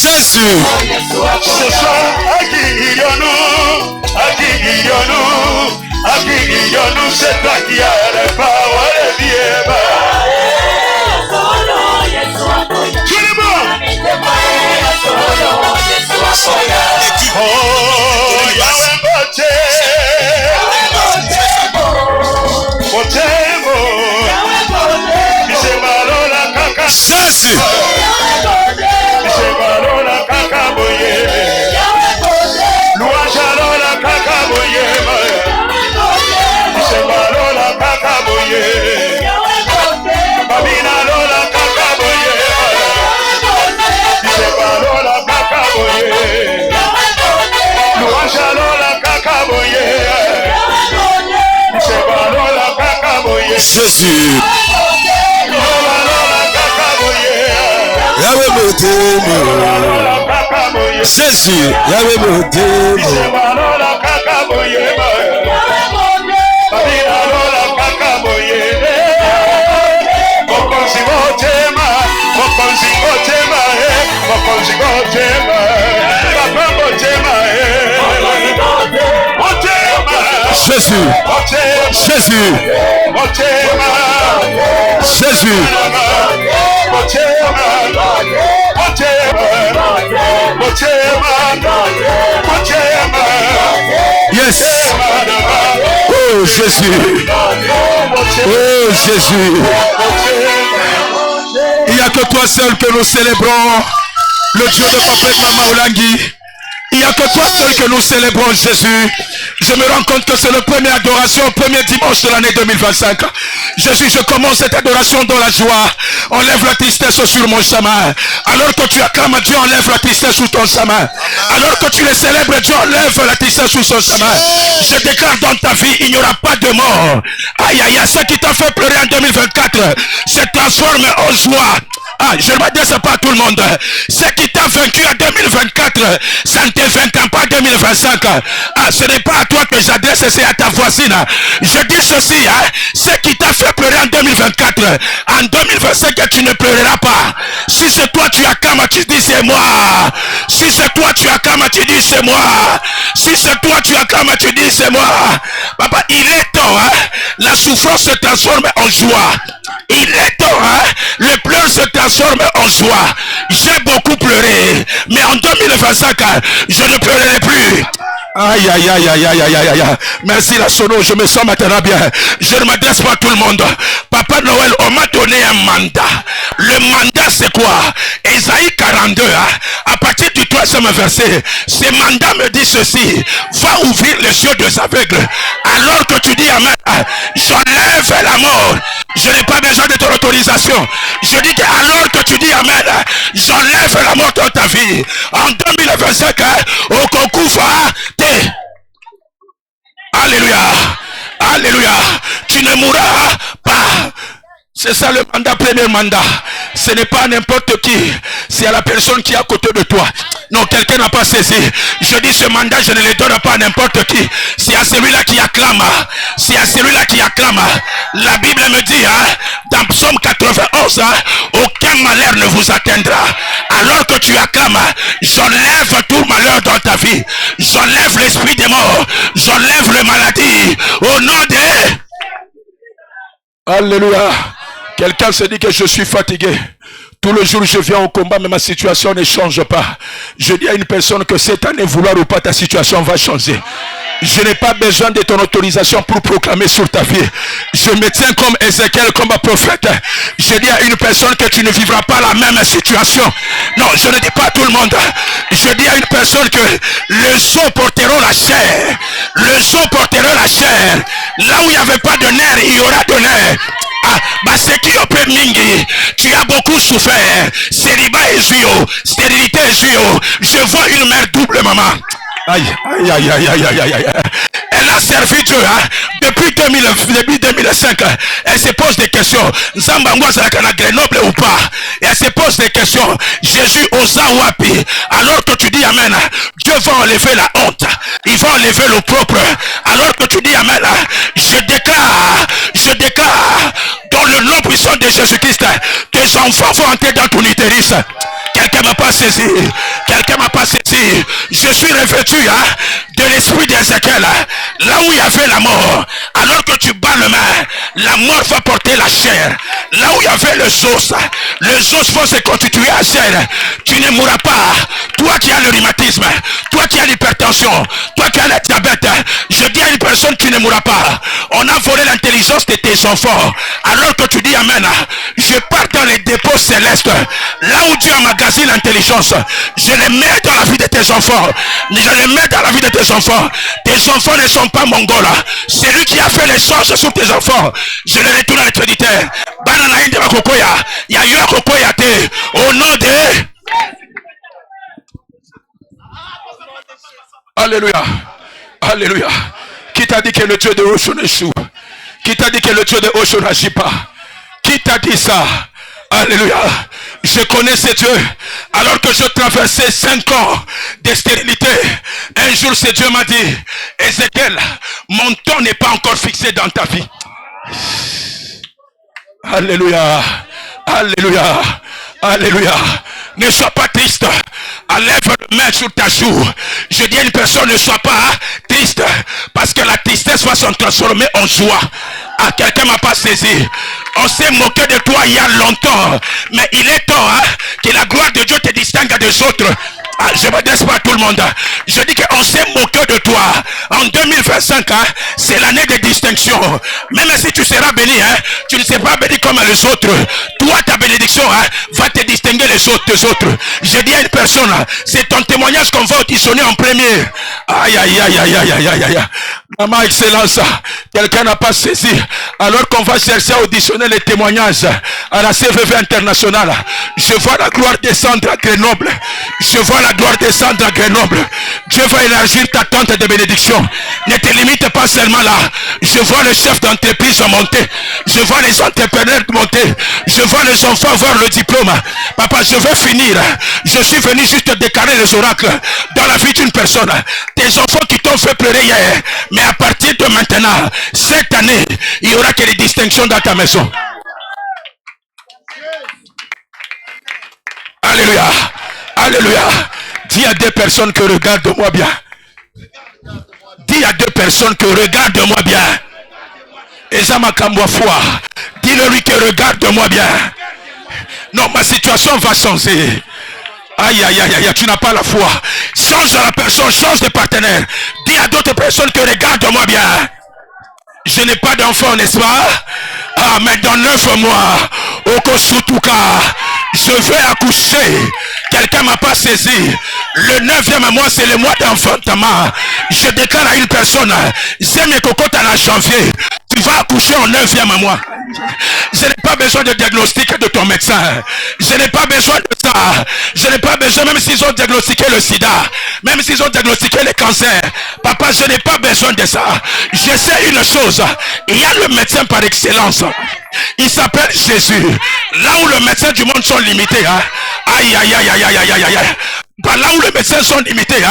Jésus. Ce soir, Akigiyonu, c'est toi qui as les paroles d'Ieba. Tout le monde. Oh, Yahweh Bote. Botemo. Bisebalola kaka. Jésus. Bisebalola kaka boye. Louange kaka boye. Bisebalola kaka boye. Babina lola kaka boye. Bisebalola kaka boye. Louange lola kaka boye. Bisebalola kaka boye. Jésus. Yahweh Motemo. Jésus. Yahweh Motemo. Jésus. Jésus. Jésus. Yes. Oh Jésus. Oh Jésus. Il n'y a que toi seul que nous célébrons. Le Dieu de prophète Mama Olangi. Il n'y a que toi seul que nous célébrons Jésus. Je me rends compte que c'est le premier adoration, premier dimanche de l'année 2025. Jésus, je commence cette adoration dans la joie. Enlève la tristesse sur mon chemin. Alors que tu acclames Dieu, enlève la tristesse sur ton chemin. Alors que tu les célèbres, Dieu enlève la tristesse sur son chemin. Je déclare dans ta vie, il n'y aura pas de mort. Aïe, aïe, aïe, ce qui t'a fait pleurer en 2024 se transforme en joie. Ah, je ne m'adresse pas à tout le monde. Ce qui t'a vaincu en 2024, ça ne te vaincra pas en 2025. Ah, ce n'est pas à toi que j'adresse, c'est à ta voisine. Je dis ceci, hein, ce qui t'a fait pleurer en 2024, en 2025, tu ne pleureras pas. Si c'est toi, tu acclames, tu dis c'est moi. Si c'est toi, tu acclames, tu dis c'est moi. Si c'est toi, tu acclames, tu dis c'est moi. Papa, il est temps, hein, la souffrance se transforme en joie. Il est temps, hein, le pleur se transforme en joie. J'ai beaucoup pleuré, mais en 2025, je ne pleurerai plus. Aïe, aïe, aïe, aïe, aïe, aïe, aïe, aïe. Merci la sono, je me sens maintenant bien. Je ne m'adresse pas à tout le monde. Papa Noël, on m'a donné un mandat. Le mandat, c'est quoi? Ésaïe 42, hein? À partir du 3e verset, ce mandat me dit ceci: va ouvrir les yeux des aveugles. Alors que tu dis amen, j'enlève la mort. Je n'ai pas besoin de ton autorisation. Je dis que alors que tu dis amen, j'enlève la mort dans ta vie. En 2025, au concours, alléluia, alléluia, tu ne mourras pas. C'est ça le mandat, premier mandat. Ce n'est pas n'importe qui, c'est à la personne qui est à côté de toi. Non, quelqu'un n'a pas saisi. Je dis ce mandat, je ne le donne pas à n'importe qui. C'est à celui-là qui acclame. C'est à celui-là qui acclame. La Bible me dit, hein, dans Psaume 91, hein, aucun malheur ne vous atteindra. Alors que tu acclames, j'enlève tout malheur dans ta vie. J'enlève l'esprit des morts. J'enlève les maladies. Au nom de... Alléluia. Quelqu'un se dit que je suis fatigué. Tout le jour je viens au combat, mais ma situation ne change pas. Je dis à une personne que cette année, vouloir ou pas, ta situation va changer. Je n'ai pas besoin de ton autorisation pour proclamer sur ta vie. Je me tiens comme Ézéchiel, comme un prophète. Je dis à une personne que tu ne vivras pas la même situation. Non, je ne dis pas à tout le monde. Je dis à une personne que les os porteront la chair. Les os porteront la chair. Là où il n'y avait pas de nerfs, il y aura de nerfs. Ah, bah c'est qui opère mingi. Tu as beaucoup souffert. Célibat et zuyo. Stérilité et zuyo. Je vois une mère double, maman. Aïe, aïe, aïe, aïe, aïe, aïe, aïe. Elle a servi Dieu, hein. Depuis 2005, elle se pose des questions. Zambangwa Zalakana Grenoble ou pas? Et elle se pose des questions. Jésus osa wapi? Alors que tu dis amen, Dieu va enlever la honte. Il va enlever le propre. Alors que tu dis amen, je déclare, dans le nom puissant de Jésus-Christ, tes enfants vont entrer dans ton utérus. Quelqu'un m'a pas saisi. Quelqu'un m'a pas saisi. Je suis revêtu, hein, de l'esprit d'Ézéchiel. Là où il y avait la mort, alors que tu bats le main, la mort va porter la chair. Là où il y avait les os vont se constituer à chair. Tu ne mourras pas. Toi qui as le rhumatisme, toi qui as l'hypertension, toi qui as le diabète, je dis à une personne, tu ne mourras pas. On a volé l'intelligence de tes enfants. Alors que tu dis amen, je pars dans les dépôts célestes. Là où Dieu emmagasine l'intelligence, je les mets dans la vie de tes enfants. Je les mets dans la vie de tes enfants. Tes enfants ne sont pas mongols. C'est lui qui a fait les choses sur tes enfants. Je les retourne à l'éternitaire. Au nom de... Alléluia. Alléluia. Qui t'a dit que le Dieu de Osho échoue? Qui t'a dit que le Dieu de Osho n'agit pas? Qui t'a dit ça? Alléluia. Je connais ce Dieu. Alors que je traversais 5 ans de stérilité, un jour ce Dieu m'a dit, Ézéchiel, mon temps n'est pas encore fixé dans ta vie. Alléluia. Alléluia. Alléluia. Ne sois pas triste. Enlève la main sur ta joue. Je dis à une personne, ne sois pas triste. Parce que la tristesse va sont transformés en joie. Ah, quelqu'un m'a pas saisi. On s'est moqué de toi il y a longtemps. Mais il est temps que la gloire de Dieu te distingue des autres. Ah, je ne m'adresse pas à tout le monde. Je dis qu'on s'est moqué de toi. En 2025, c'est l'année de distinction. Même si tu seras béni, tu ne seras pas béni comme les autres. Toi, ta bénédiction va te distinguer les autres des autres. Je dis à une personne, c'est ton témoignage qu'on va auditionner en premier. Aïe, aïe, aïe, aïe, aïe, aïe, aïe, aïe. Maman Excellence, quelqu'un n'a pas saisi. Alors qu'on va chercher à auditionner les témoignages à la CVV internationale. Je vois la gloire descendre à Grenoble. Je vois la gloire descendre à Grenoble. Dieu va élargir ta tente de bénédiction. Ne te limite pas seulement là. Je vois les chefs d'entreprise monter. Je vois les entrepreneurs monter. Je vois les enfants avoir le diplôme. Papa, je vais finir. Je suis venu juste déclarer les oracles dans la vie d'une personne. Tes enfants qui t'ont fait pleurer hier. Mais à partir de maintenant, cette année, il y aura que les distinctions dans ta maison. Alléluia. Alléluia. Dis à deux personnes que regarde-moi bien. Dis à deux personnes que regarde-moi bien. Et ça m'a camboua foi. Dis-le-lui que regarde-moi bien. Non, ma situation va changer. Aïe, aïe, aïe, aïe, tu n'as pas la foi. Change la personne, change de partenaire. Dis à d'autres personnes que regarde-moi bien. Je n'ai pas d'enfant, n'est-ce pas? Ah, mais dans 9 mois, au Kosutuka, je vais accoucher. Quelqu'un m'a pas saisi. Le 9e mois, c'est le mois d'enfantement. Je déclare à une personne, c'est mes cocottes en janvier. Tu vas accoucher en 9e mois. Je n'ai pas besoin de diagnostic de ton médecin. Je n'ai pas besoin de ça. Je n'ai pas besoin, même s'ils ont diagnostiqué le sida, même s'ils ont diagnostiqué le cancer. Papa, je n'ai pas besoin de ça. Je sais une chose. Il y a le médecin par excellence. Il s'appelle Jésus. Là où les médecins du monde sont limités. Aïe, aïe, aïe, aïe, aïe, aïe, aïe. Là où les médecins sont limités,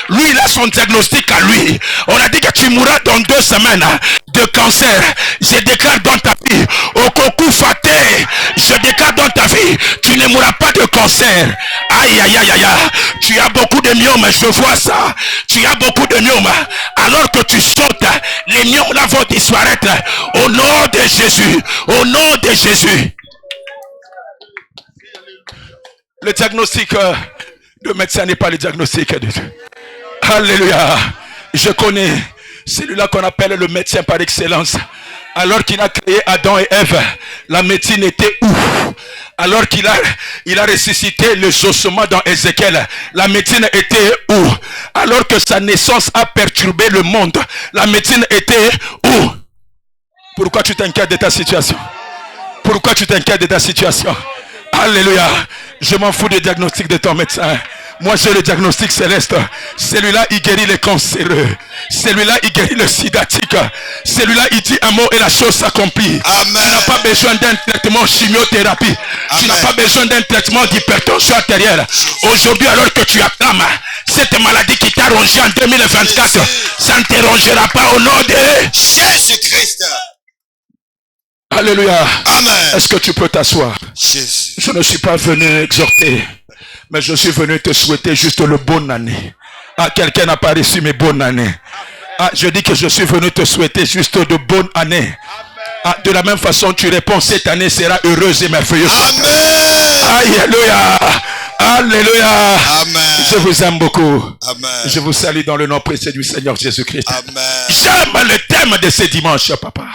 lui il a son diagnostic à lui. On a dit que tu mourras dans 2 semaines de cancer. Je déclare dans ta vie, au Koku Faté, je déclare dans ta vie, tu ne mourras pas de cancer. Aïe, aïe, aïe, aïe, tu as beaucoup de myomes, je vois ça. Tu as beaucoup de myomes. Alors que tu sautes, les myomes là vont disparaître. Au nom de Jésus, au nom de Jésus. Le diagnostic de médecin n'est pas le diagnostic de Dieu. Alléluia. Je connais celui-là qu'on appelle le médecin par excellence. Alors qu'il a créé Adam et Ève, la médecine était où? Alors qu'il a ressuscité les ossements dans Ézéchiel, la médecine était où? Alors que sa naissance a perturbé le monde, la médecine était où? Pourquoi tu t'inquiètes de ta situation? Pourquoi tu t'inquiètes de ta situation? Alléluia. Je m'en fous des diagnostics de ton médecin. Moi j'ai le diagnostic céleste. Celui-là il guérit les cancéreux. Celui-là il guérit le sidatique. Celui-là il dit un mot et la chose s'accomplit. Tu n'as pas besoin d'un traitement chimiothérapie. Amen. Tu n'as pas besoin d'un traitement d'hypertension artérielle. Aujourd'hui alors que tu acclames, cette maladie qui t'a rongé en 2024, ça ne te rongera pas au nom de Jésus-Christ. Alléluia. Amen. Est-ce que tu peux t'asseoir? Je ne suis pas venu exhorter, mais je suis venu te souhaiter juste le bonne année. Ah, quelqu'un n'a pas reçu mes bonnes années. Ah, je dis que je suis venu te souhaiter juste de bonnes années. Ah, de la même façon, tu réponds, cette année sera heureuse et merveilleuse. Amen. Alléluia. Alléluia. Amen. Je vous aime beaucoup. Amen. Je vous salue dans le nom précieux du Seigneur Jésus-Christ. Amen. J'aime le thème de ce dimanche, papa.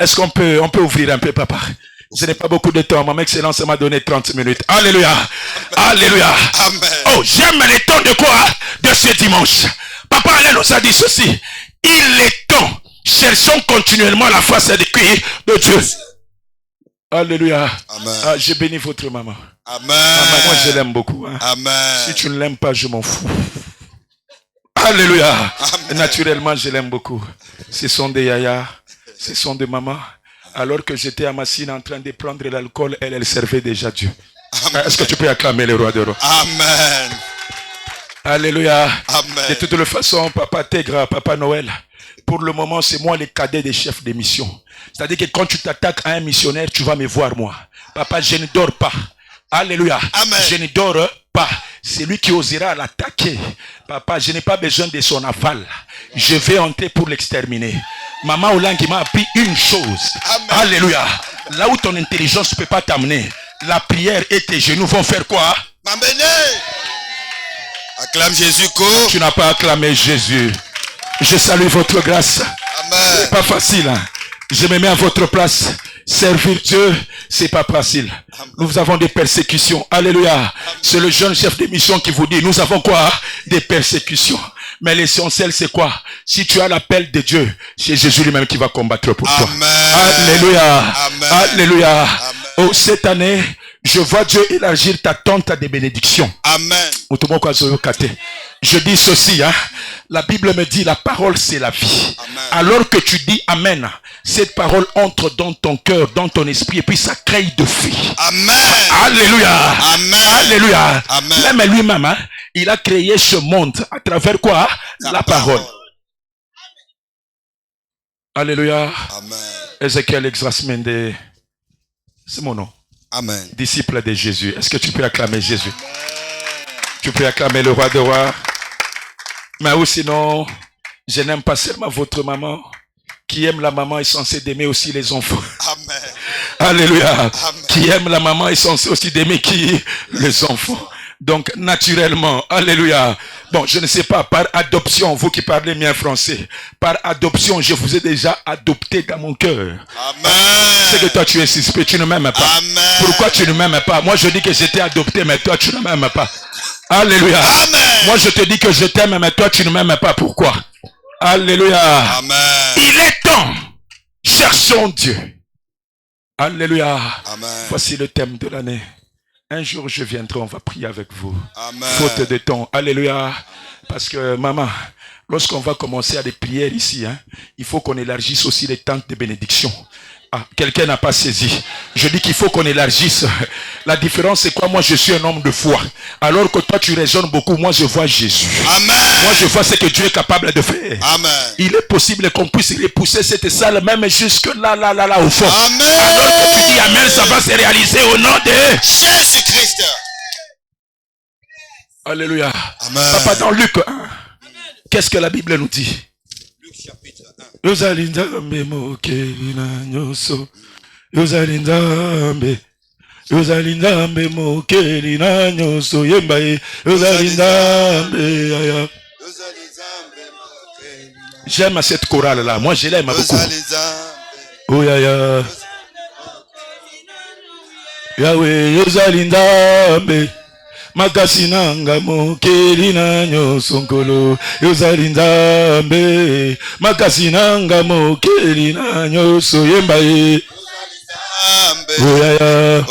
Est-ce qu'on peut ouvrir un peu, papa? Je n'ai pas beaucoup de temps. Mon excellence m'a donné 30 minutes. Alléluia. Amen. Alléluia. Amen. Oh, j'aime le temps de quoi? De ce dimanche. Papa Alain nous a dit ceci. Il est temps. Cherchons continuellement la face de Dieu. Alléluia. Amen. Ah, je bénis votre maman. Amen. Maman, moi je l'aime beaucoup. Hein. Amen. Si tu ne l'aimes pas, je m'en fous. Alléluia. Amen. Naturellement, je l'aime beaucoup. Ce sont des yaya. Ce sont des mamans. Alors que j'étais à Massine en train de prendre l'alcool, elle servait déjà Dieu. Est-ce que tu peux acclamer le roi de roi? Amen. Alléluia. Amen. De toute façon, Papa Tégra, Papa Noël, pour le moment, c'est moi le cadet des chefs de mission. C'est-à-dire que quand tu t'attaques à un missionnaire, tu vas me voir moi. Papa, je ne dors pas. Alléluia. Amen. Je ne dors pas. C'est lui qui osera l'attaquer. Papa, je n'ai pas besoin de son aval. Je vais entrer pour l'exterminer. Maman Olan qui m'a appris une chose. Amen. Alléluia. Là où ton intelligence ne peut pas t'amener, la prière et tes genoux vont faire quoi? M'amener. Acclame Jésus. Tu n'as pas acclamé Jésus. Je salue votre grâce. Amen. C'est pas facile. Hein? Je me mets à votre place. Servir Dieu, c'est pas facile. Amen. Nous avons des persécutions. Alléluia. C'est le jeune chef de mission qui vous dit, nous avons quoi? Des persécutions. Mais l'essentiel, c'est quoi? Si tu as l'appel de Dieu, c'est Jésus lui-même qui va combattre pour toi. Amen. Alléluia. Amen. Alléluia. Amen. Oh, cette année, je vois Dieu élargir ta tente des bénédictions. Amen. Je dis ceci, hein. La Bible me dit, la parole c'est la vie. Amen. Alors que tu dis Amen, cette parole entre dans ton cœur, dans ton esprit, et puis ça crée de vie. Amen. Alléluia. Amen. Alléluia. Amen. Même lui-même, hein, il a créé ce monde à travers quoi? La parole. Alléluia. Amen. Ézéchiel Exrasmende, c'est mon nom. Amen. Disciple de Jésus. Est-ce que tu peux acclamer Jésus? Tu peux acclamer le roi des rois. Mais ou sinon, je n'aime pas seulement votre maman. Qui aime la maman est censé d'aimer aussi les enfants. Amen. Alléluia. Amen. Qui aime la maman est censé aussi d'aimer qui? Les enfants. Donc, naturellement, alléluia. Bon, je ne sais pas, par adoption, vous qui parlez bien français, par adoption, je vous ai déjà adopté dans mon cœur. Amen. C'est que toi, tu es suspect, tu ne m'aimes pas. Amen. Pourquoi tu ne m'aimes pas? Moi, je dis que j'étais adopté, mais toi, tu ne m'aimes pas. Alléluia. Amen. Moi, je te dis que je t'aime, mais toi, tu ne m'aimes pas. Pourquoi? Alléluia. Amen. Il est temps. Cherchons Dieu. Alléluia. Amen. Voici le thème de l'année. Un jour, je viendrai, on va prier avec vous. Amen. Faute de temps. Alléluia. Parce que, maman, lorsqu'on va commencer à des prières ici, hein, il faut qu'on élargisse aussi les tentes de bénédiction. Ah, quelqu'un n'a pas saisi. Je dis qu'il faut qu'on élargisse. La différence, c'est quoi? Moi, je suis un homme de foi. Alors que toi, tu raisonnes beaucoup. Moi, je vois Jésus. Amen. Moi, je vois ce que Dieu est capable de faire. Amen. Il est possible qu'on puisse repousser cette salle, même jusque là, au fond. Amen. Alors que tu dis Amen, ça va se réaliser au nom de Jésus-Christ. Alléluia. Amen. Papa, dans Luc 1, qu'est-ce que la Bible nous dit? Luc chapitre 1. Yozalinzambe mokelina nyoso. Yozalinzambe. Yozalinzambe mokelina nyoso. Yembaye. Yozalinzambe. Aya. J'aime cette chorale-là. Moi, je l'aime beaucoup. Oh, ya. Yahweh, Yozalinzambe. Makasinanga mokelina nyosonkolo yozalinzambe makasinanga mokelina nyoso yembaye oyaya.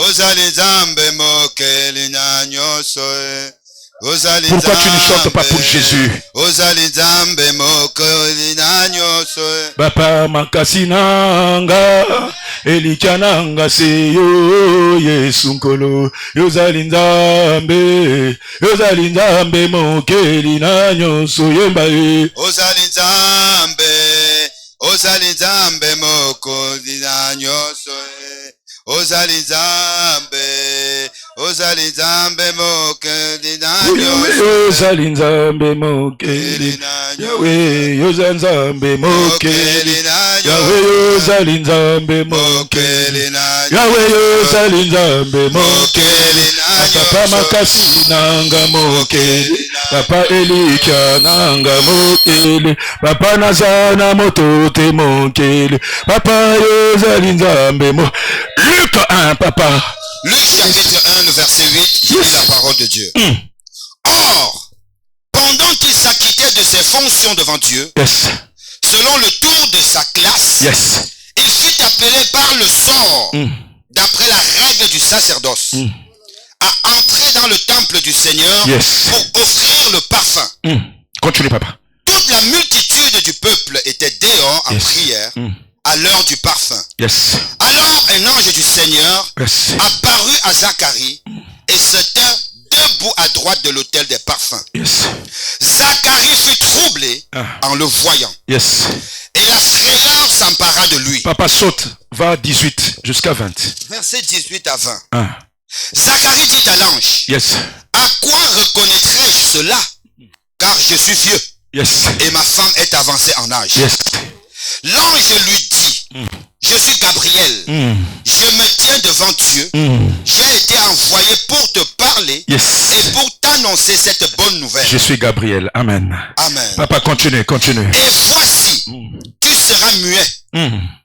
Pourquoi tu ne chantes pas pour Jésus? Papa makasinanga elikananga seyo Yesu nkolo yozalinzambe mokelina nyoso yembaye ozalinzambe mokelina nyoso ozalinzambe mokelina nyoso ozalinzambe mokelina Yahweh yozalinzambe mokelina Yahweh yozalinzambe mokelina Yahweh yozalinzambe mokelina Papa makasi nanga mokeli Papa elikia nanga mokeli Papa nazana motote mokeli Papa yozalinzambe mo. Luc 1, papa. Luc chapitre 1, le verset 8, dit la parole de Dieu. Or, pendant qu'il s'acquittait de ses fonctions devant Dieu, selon le tour de sa classe, il fut appelé par le sort, d'après la règle du sacerdoce, à entrer dans le temple du Seigneur pour offrir le parfum. Continue, papa. Toute la multitude du peuple était dehors en prière à l'heure du parfum. Alors un ange du Seigneur apparut à Zacharie et se tint debout à droite de l'autel des parfums. Zacharie fut troublé en le voyant. Et la frayeur s'empara de lui. Papa saute, va 18 jusqu'à 20. Verset 18 à 20. Zacharie dit à l'ange, à quoi reconnaîtrai-je cela? Car je suis vieux et ma femme est avancée en âge. L'ange lui dit, je suis Gabriel, je me tiens devant Dieu, j'ai été envoyé pour te parler et pour t'annoncer cette bonne nouvelle. Je suis Gabriel, amen. Amen. Papa, continue. Et voici, tu seras muet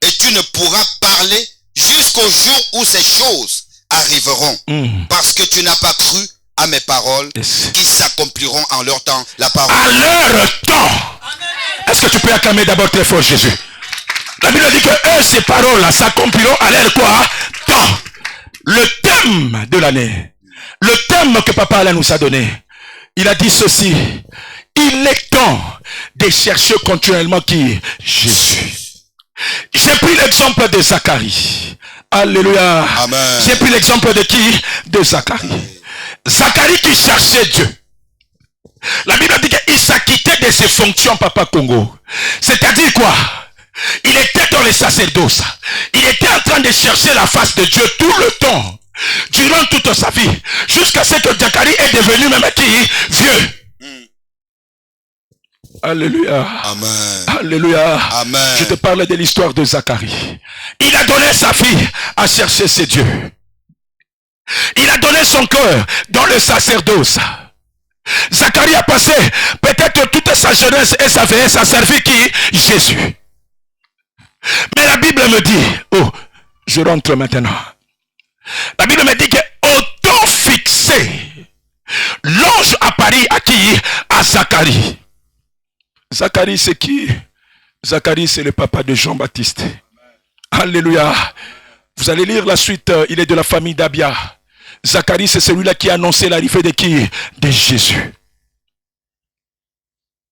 et tu ne pourras parler jusqu'au jour où ces choses arriveront, parce que tu n'as pas cru à mes paroles qui s'accompliront en leur temps. La parole. À leur temps. Est-ce que tu peux acclamer d'abord très fort Jésus? La Bible dit que ces paroles s'accompliront à leur quoi? Temps. Le thème de l'année. Le thème que Papa Alain nous a donné. Il a dit ceci. Il est temps de chercher continuellement qui? Jésus. J'ai pris l'exemple de Zacharie. Alléluia. Amen. J'ai pris l'exemple de qui? De Zacharie. Zacharie qui cherchait Dieu. La Bible dit qu'il s'acquittait de ses fonctions, Papa Congo. C'est-à-dire quoi? Il était dans les sacerdoces. Il était en train de chercher la face de Dieu tout le temps. Durant toute sa vie. Jusqu'à ce que Zacharie est devenu même qui? Vieux. Alléluia. Amen. Alléluia. Amen. Je te parle de l'histoire de Zacharie. Il a donné sa vie à chercher ses dieux. Il a donné son cœur dans le sacerdoce. Zacharie a passé peut-être toute sa jeunesse et sa vieillesse à servir qui? Jésus. Mais la Bible me dit, oh, je rentre maintenant. La Bible me dit que au temps fixé, l'ange apparut à qui? À Zacharie. Zacharie c'est qui? Zacharie c'est le papa de Jean-Baptiste. Alléluia. Vous allez lire la suite, il est de la famille d'Abia. Zacharie c'est celui-là qui a annoncé l'arrivée de qui? De Jésus.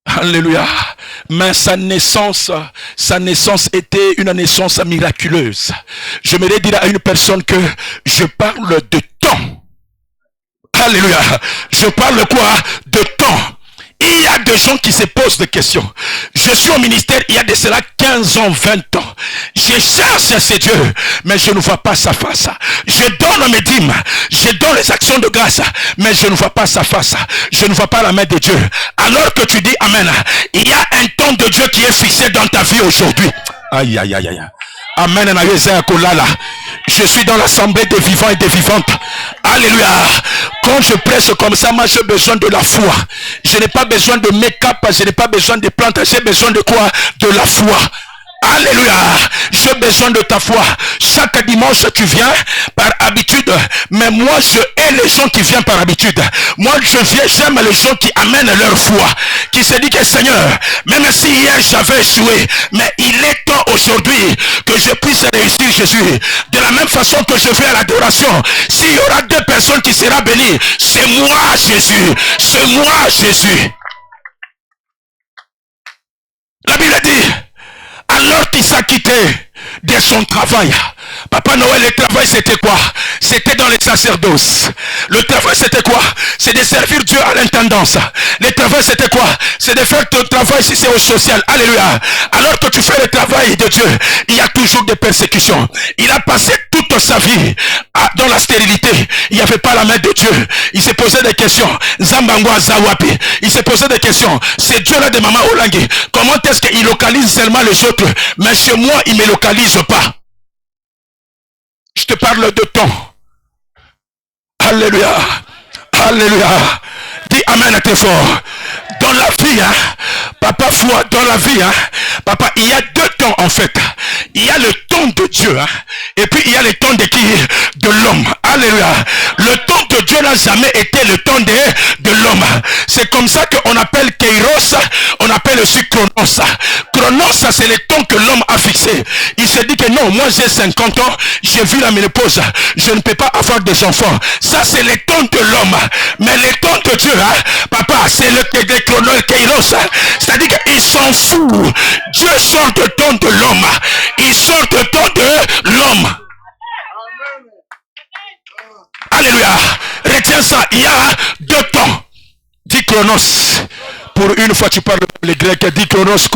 Alléluia. Mais sa naissance était une naissance miraculeuse. Je me dire à une personne que je parle de temps. Alléluia. Je parle quoi? De temps. Il y a des gens qui se posent des questions. Je suis au ministère il y a de cela 15 ans, 20 ans. Je cherche ces dieux, mais je ne vois pas sa face. Je donne mes dîmes, je donne les actions de grâce, mais je ne vois pas sa face. Je ne vois pas la main de Dieu. Alors que tu dis Amen, il y a un temps de Dieu qui est fixé dans ta vie aujourd'hui. Aïe, aïe, aïe, aïe. Amen. Je suis dans l'assemblée des vivants et des vivantes. Alléluia. Quand je prêche comme ça, moi j'ai besoin de la foi. Je n'ai pas besoin de make-up, je n'ai pas besoin de plantes, j'ai besoin de quoi? De la foi. Alléluia. J'ai besoin de ta foi. Chaque dimanche tu viens par habitude, mais moi je hais les gens qui viennent par habitude. Moi j'aime les gens qui amènent leur foi, qui se disent que Seigneur, même si hier j'avais échoué, mais il est temps aujourd'hui que je puisse réussir Jésus. De la même façon que je fais à l'adoration, s'il y aura 2 personnes qui seront bénies, c'est moi Jésus, c'est moi Jésus. La Bible dit, alors qu'il s'acquittait de son travail. Papa Noël, le travail c'était quoi? C'était dans les sacerdoces. Le travail c'était quoi? C'est de servir Dieu à l'intendance. Le travail c'était quoi? C'est de faire ton travail si c'est au social. Alléluia. Alors que tu fais le travail de Dieu, il y a toujours des persécutions. Il a passé toute sa vie dans la stérilité. Il n'y avait pas la main de Dieu. Il s'est posé des questions. Zambangwa Zawapi. Il s'est posé des questions. C'est Dieu là de Maman Olangi. Comment est-ce qu'il localise seulement les autres, mais chez moi il ne me localise pas? Je te parle de temps. Alléluia. Alléluia. Dis Amen à tes forts. Dans la vie, papa, foi, dans la vie, papa, il y a 2 temps en fait. Il y a le temps de Dieu, et puis il y a le temps de qui? De l'homme. Alléluia. Le temps de Dieu n'a jamais été le temps de l'homme. C'est comme ça qu'on appelle Kairos, on appelle aussi Chronos. Chronos, c'est le temps que l'homme a fixé. Il se dit que non, moi j'ai 50 ans, j'ai vu la ménopause, je ne peux pas avoir des enfants. Ça c'est le temps de l'homme. Mais le temps de Dieu, papa, c'est le Chronos, Kairos. C'est-à-dire qu'il s'en fout. Dieu sort du temps de l'homme. Il sort du temps de l'homme. Alléluia. Retiens ça. Il y a 2 temps. Dis Chronos. Pour une fois tu parles les Grecs. Dis Chronos.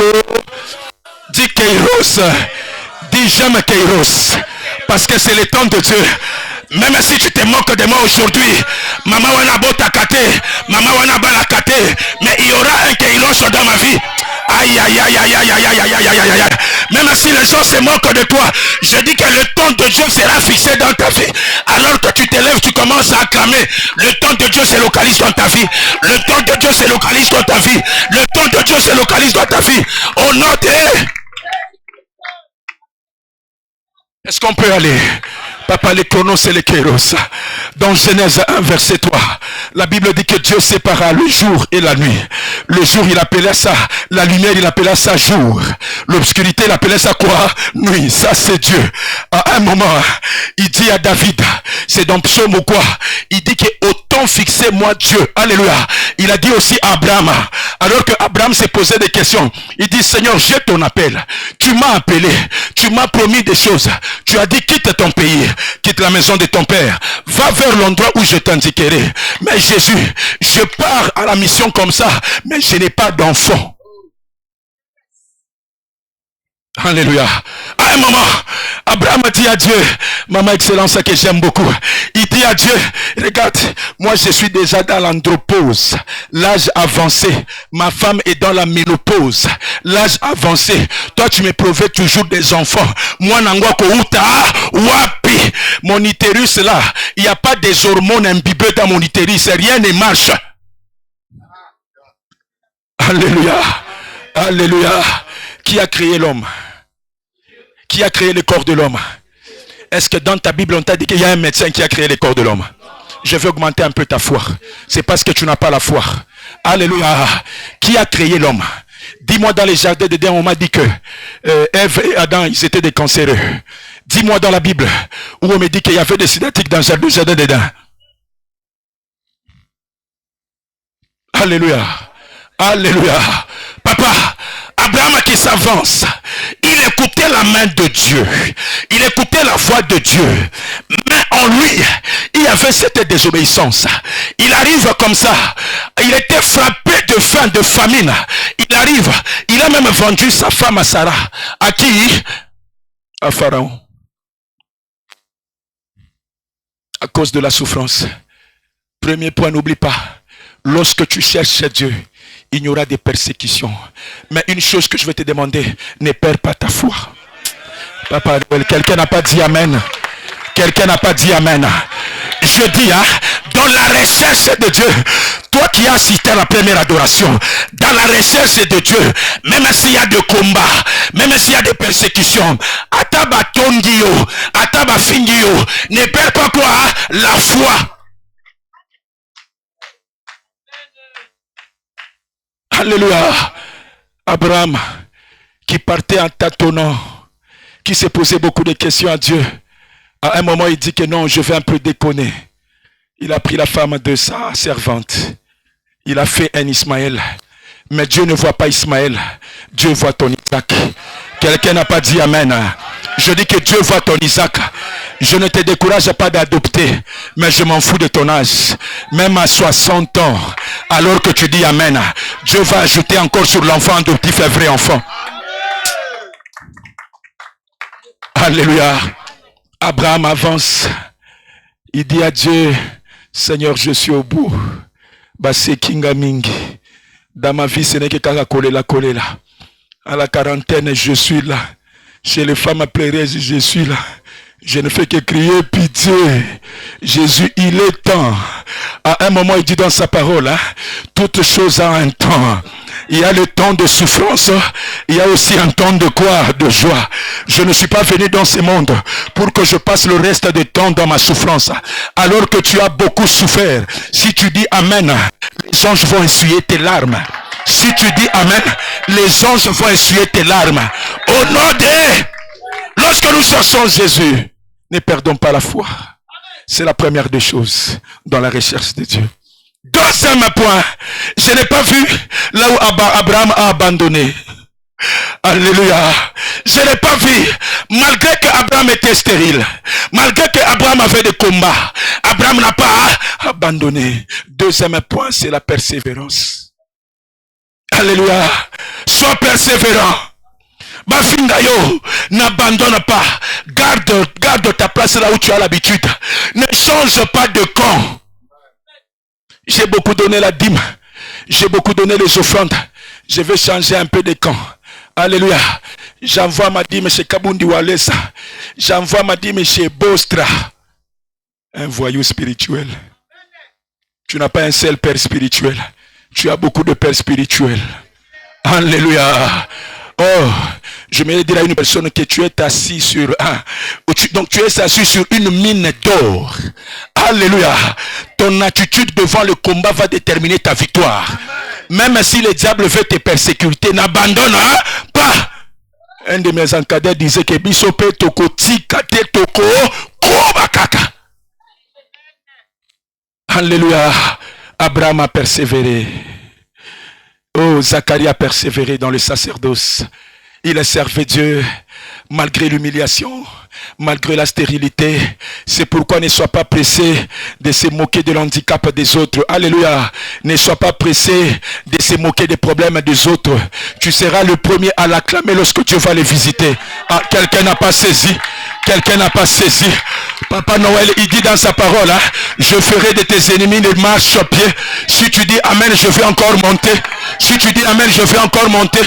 Dis Kairos. Dis jamais Kairos. Parce que c'est le temps de Dieu. Même si tu te moques de moi aujourd'hui, maman wana bota kate, maman wana bala kate, mais il y aura un Kairos dans ma vie. Aïe, aïe, aïe, aïe, aïe, aïe, aïe, aïe, aïe, aïe, aïe. Même si les gens se moquent de toi, je dis que le temps de Dieu sera fixé dans ta vie. Alors que tu te lèves, tu commences à acclamer. Le temps de Dieu se localise dans ta vie. Le temps de Dieu se localise dans ta vie. Le temps de Dieu se localise dans ta vie. Au nom de... Est-ce qu'on peut aller? Papa, les chronos et les kéros. Dans Genèse 1, verset 3, la Bible dit que Dieu sépara le jour et la nuit. Le jour, il appelait ça la lumière, il appelait ça jour. L'obscurité, il appelait ça quoi? Nuit. Ça, c'est Dieu. À un moment, il dit à David, c'est dans Psaume ou quoi? Il dit que autant fixé moi Dieu. Alléluia. Il a dit aussi à Abraham, alors que Abraham s'est posé des questions. Il dit, Seigneur, j'ai ton appel. Tu m'as appelé. Tu m'as promis des choses. Tu as dit, quitte ton pays. Quitte la maison de ton père, va vers l'endroit où je t'indiquerai. Mais Jésus, je pars à la mission comme ça, mais je n'ai pas d'enfant. Alléluia. À un moment, Abraham a dit à Dieu, maman excellence que j'aime beaucoup, il dit à Dieu, regarde, moi je suis déjà dans l'andropause, l'âge avancé, ma femme est dans la ménopause, l'âge avancé, toi tu me provais toujours des enfants, moi nangwako uta wapi, mon utérus là, il n'y a pas des hormones imbibées dans mon utérus, rien ne marche. Alléluia. Alléluia. Qui a créé l'homme? Qui a créé le corps de l'homme? Est-ce que dans ta Bible on t'a dit qu'il y a un médecin qui a créé le corps de l'homme? Je veux augmenter un peu ta foi. C'est parce que tu n'as pas la foi. Alléluia. Qui a créé l'homme? Dis-moi, dans les jardins d'Éden, on m'a dit que Ève et Adam, ils étaient des cancéreux. Dis-moi dans la Bible où on me dit qu'il y avait des synaptiques dans le jardin d'Éden. Alléluia. Alléluia. Papa, Abraham qui s'avance, il écoutait la main de Dieu, il écoutait la voix de Dieu, mais en lui, il y avait cette désobéissance. Il arrive comme ça, il était frappé de faim, de famine. Il arrive, il a même vendu sa femme à Sarah. À qui? À Pharaon. À cause de la souffrance. Premier point, n'oublie pas, lorsque tu cherches Dieu, il y aura des persécutions. Mais une chose que je vais te demander, ne perds pas ta foi. Papa, quelqu'un n'a pas dit amen. Quelqu'un n'a pas dit amen. Je dis, dans la recherche de Dieu, toi qui as assisté à la première adoration, dans la recherche de Dieu, même s'il y a des combats, même s'il y a des persécutions, ataba tongio, ataba fingio, ne perds pas quoi? La foi. Alléluia. Abraham, qui partait en tâtonnant, qui se posait beaucoup de questions à Dieu. À un moment, il dit que non, je vais un peu déconner. Il a pris la femme de sa servante. Il a fait un Ismaël. Mais Dieu ne voit pas Ismaël. Dieu voit ton Isaac. Quelqu'un n'a pas dit amen. Je dis que Dieu voit ton Isaac. Je ne te décourage pas d'adopter, mais je m'en fous de ton âge. Même à 60 ans, alors que tu dis amen, Dieu va ajouter encore sur l'enfant adoptif un vrai enfant. Alléluia. Abraham avance. Il dit à Dieu, Seigneur, je suis au bout. Basé Kinga Mingi. Dans ma vie, ce n'est que Kaka Kolela. À la quarantaine, je suis là. Chez les femmes pleureuses, je suis là. Je ne fais que crier pitié. Jésus, il est temps. À un moment, il dit dans sa parole, toute chose a un temps. Il y a le temps de souffrance. Il y a aussi un temps de quoi? De joie. Je ne suis pas venu dans ce monde pour que je passe le reste du temps dans ma souffrance. Alors que tu as beaucoup souffert. Si tu dis amen, les anges vont essuyer tes larmes. Si tu dis amen, les anges vont essuyer tes larmes. Au nom de... Lorsque nous cherchons Jésus, ne perdons pas la foi. C'est la première des choses dans la recherche de Dieu. Deuxième point, je n'ai pas vu là où Abraham a abandonné. Alléluia. Je n'ai pas vu, malgré qu'Abraham était stérile, malgré qu'Abraham avait des combats, Abraham n'a pas abandonné. Deuxième point, c'est la persévérance. Alléluia. Sois persévérant. Bafingayo, n'abandonne pas. Garde ta place là où tu as l'habitude. Ne change pas de camp. J'ai beaucoup donné la dîme. J'ai beaucoup donné les offrandes. Je vais changer un peu de camp. Alléluia. J'envoie ma dîme chez Kabundi Walesa. J'envoie ma dîme chez Bostra. Un voyou spirituel. Tu n'as pas un seul père spirituel. Tu as beaucoup de pères spirituels. Alléluia. Oh, je me dire à une personne que tu es assis sur donc tu es assis sur une mine d'or. Alléluia. Ton attitude devant le combat va déterminer ta victoire. Même si le diable veut te persécuter, n'abandonne pas. Un de mes encadreurs disait que Bisope toko tikate toko kobakaka. Alléluia. Abraham a persévéré. Oh, Zacharie a persévéré dans le sacerdoce. Il a servi Dieu malgré l'humiliation, malgré la stérilité. C'est pourquoi ne sois pas pressé de se moquer de l'handicap des autres. Alléluia. Ne sois pas pressé de se moquer des problèmes des autres. Tu seras le premier à l'acclamer lorsque tu vas les visiter. Ah, quelqu'un n'a pas saisi. Quelqu'un n'a pas saisi. Papa Noël, il dit dans sa parole, je ferai de tes ennemis des marches à pied. Si tu dis Amen, je vais encore monter. Si tu dis Amen, je vais encore monter.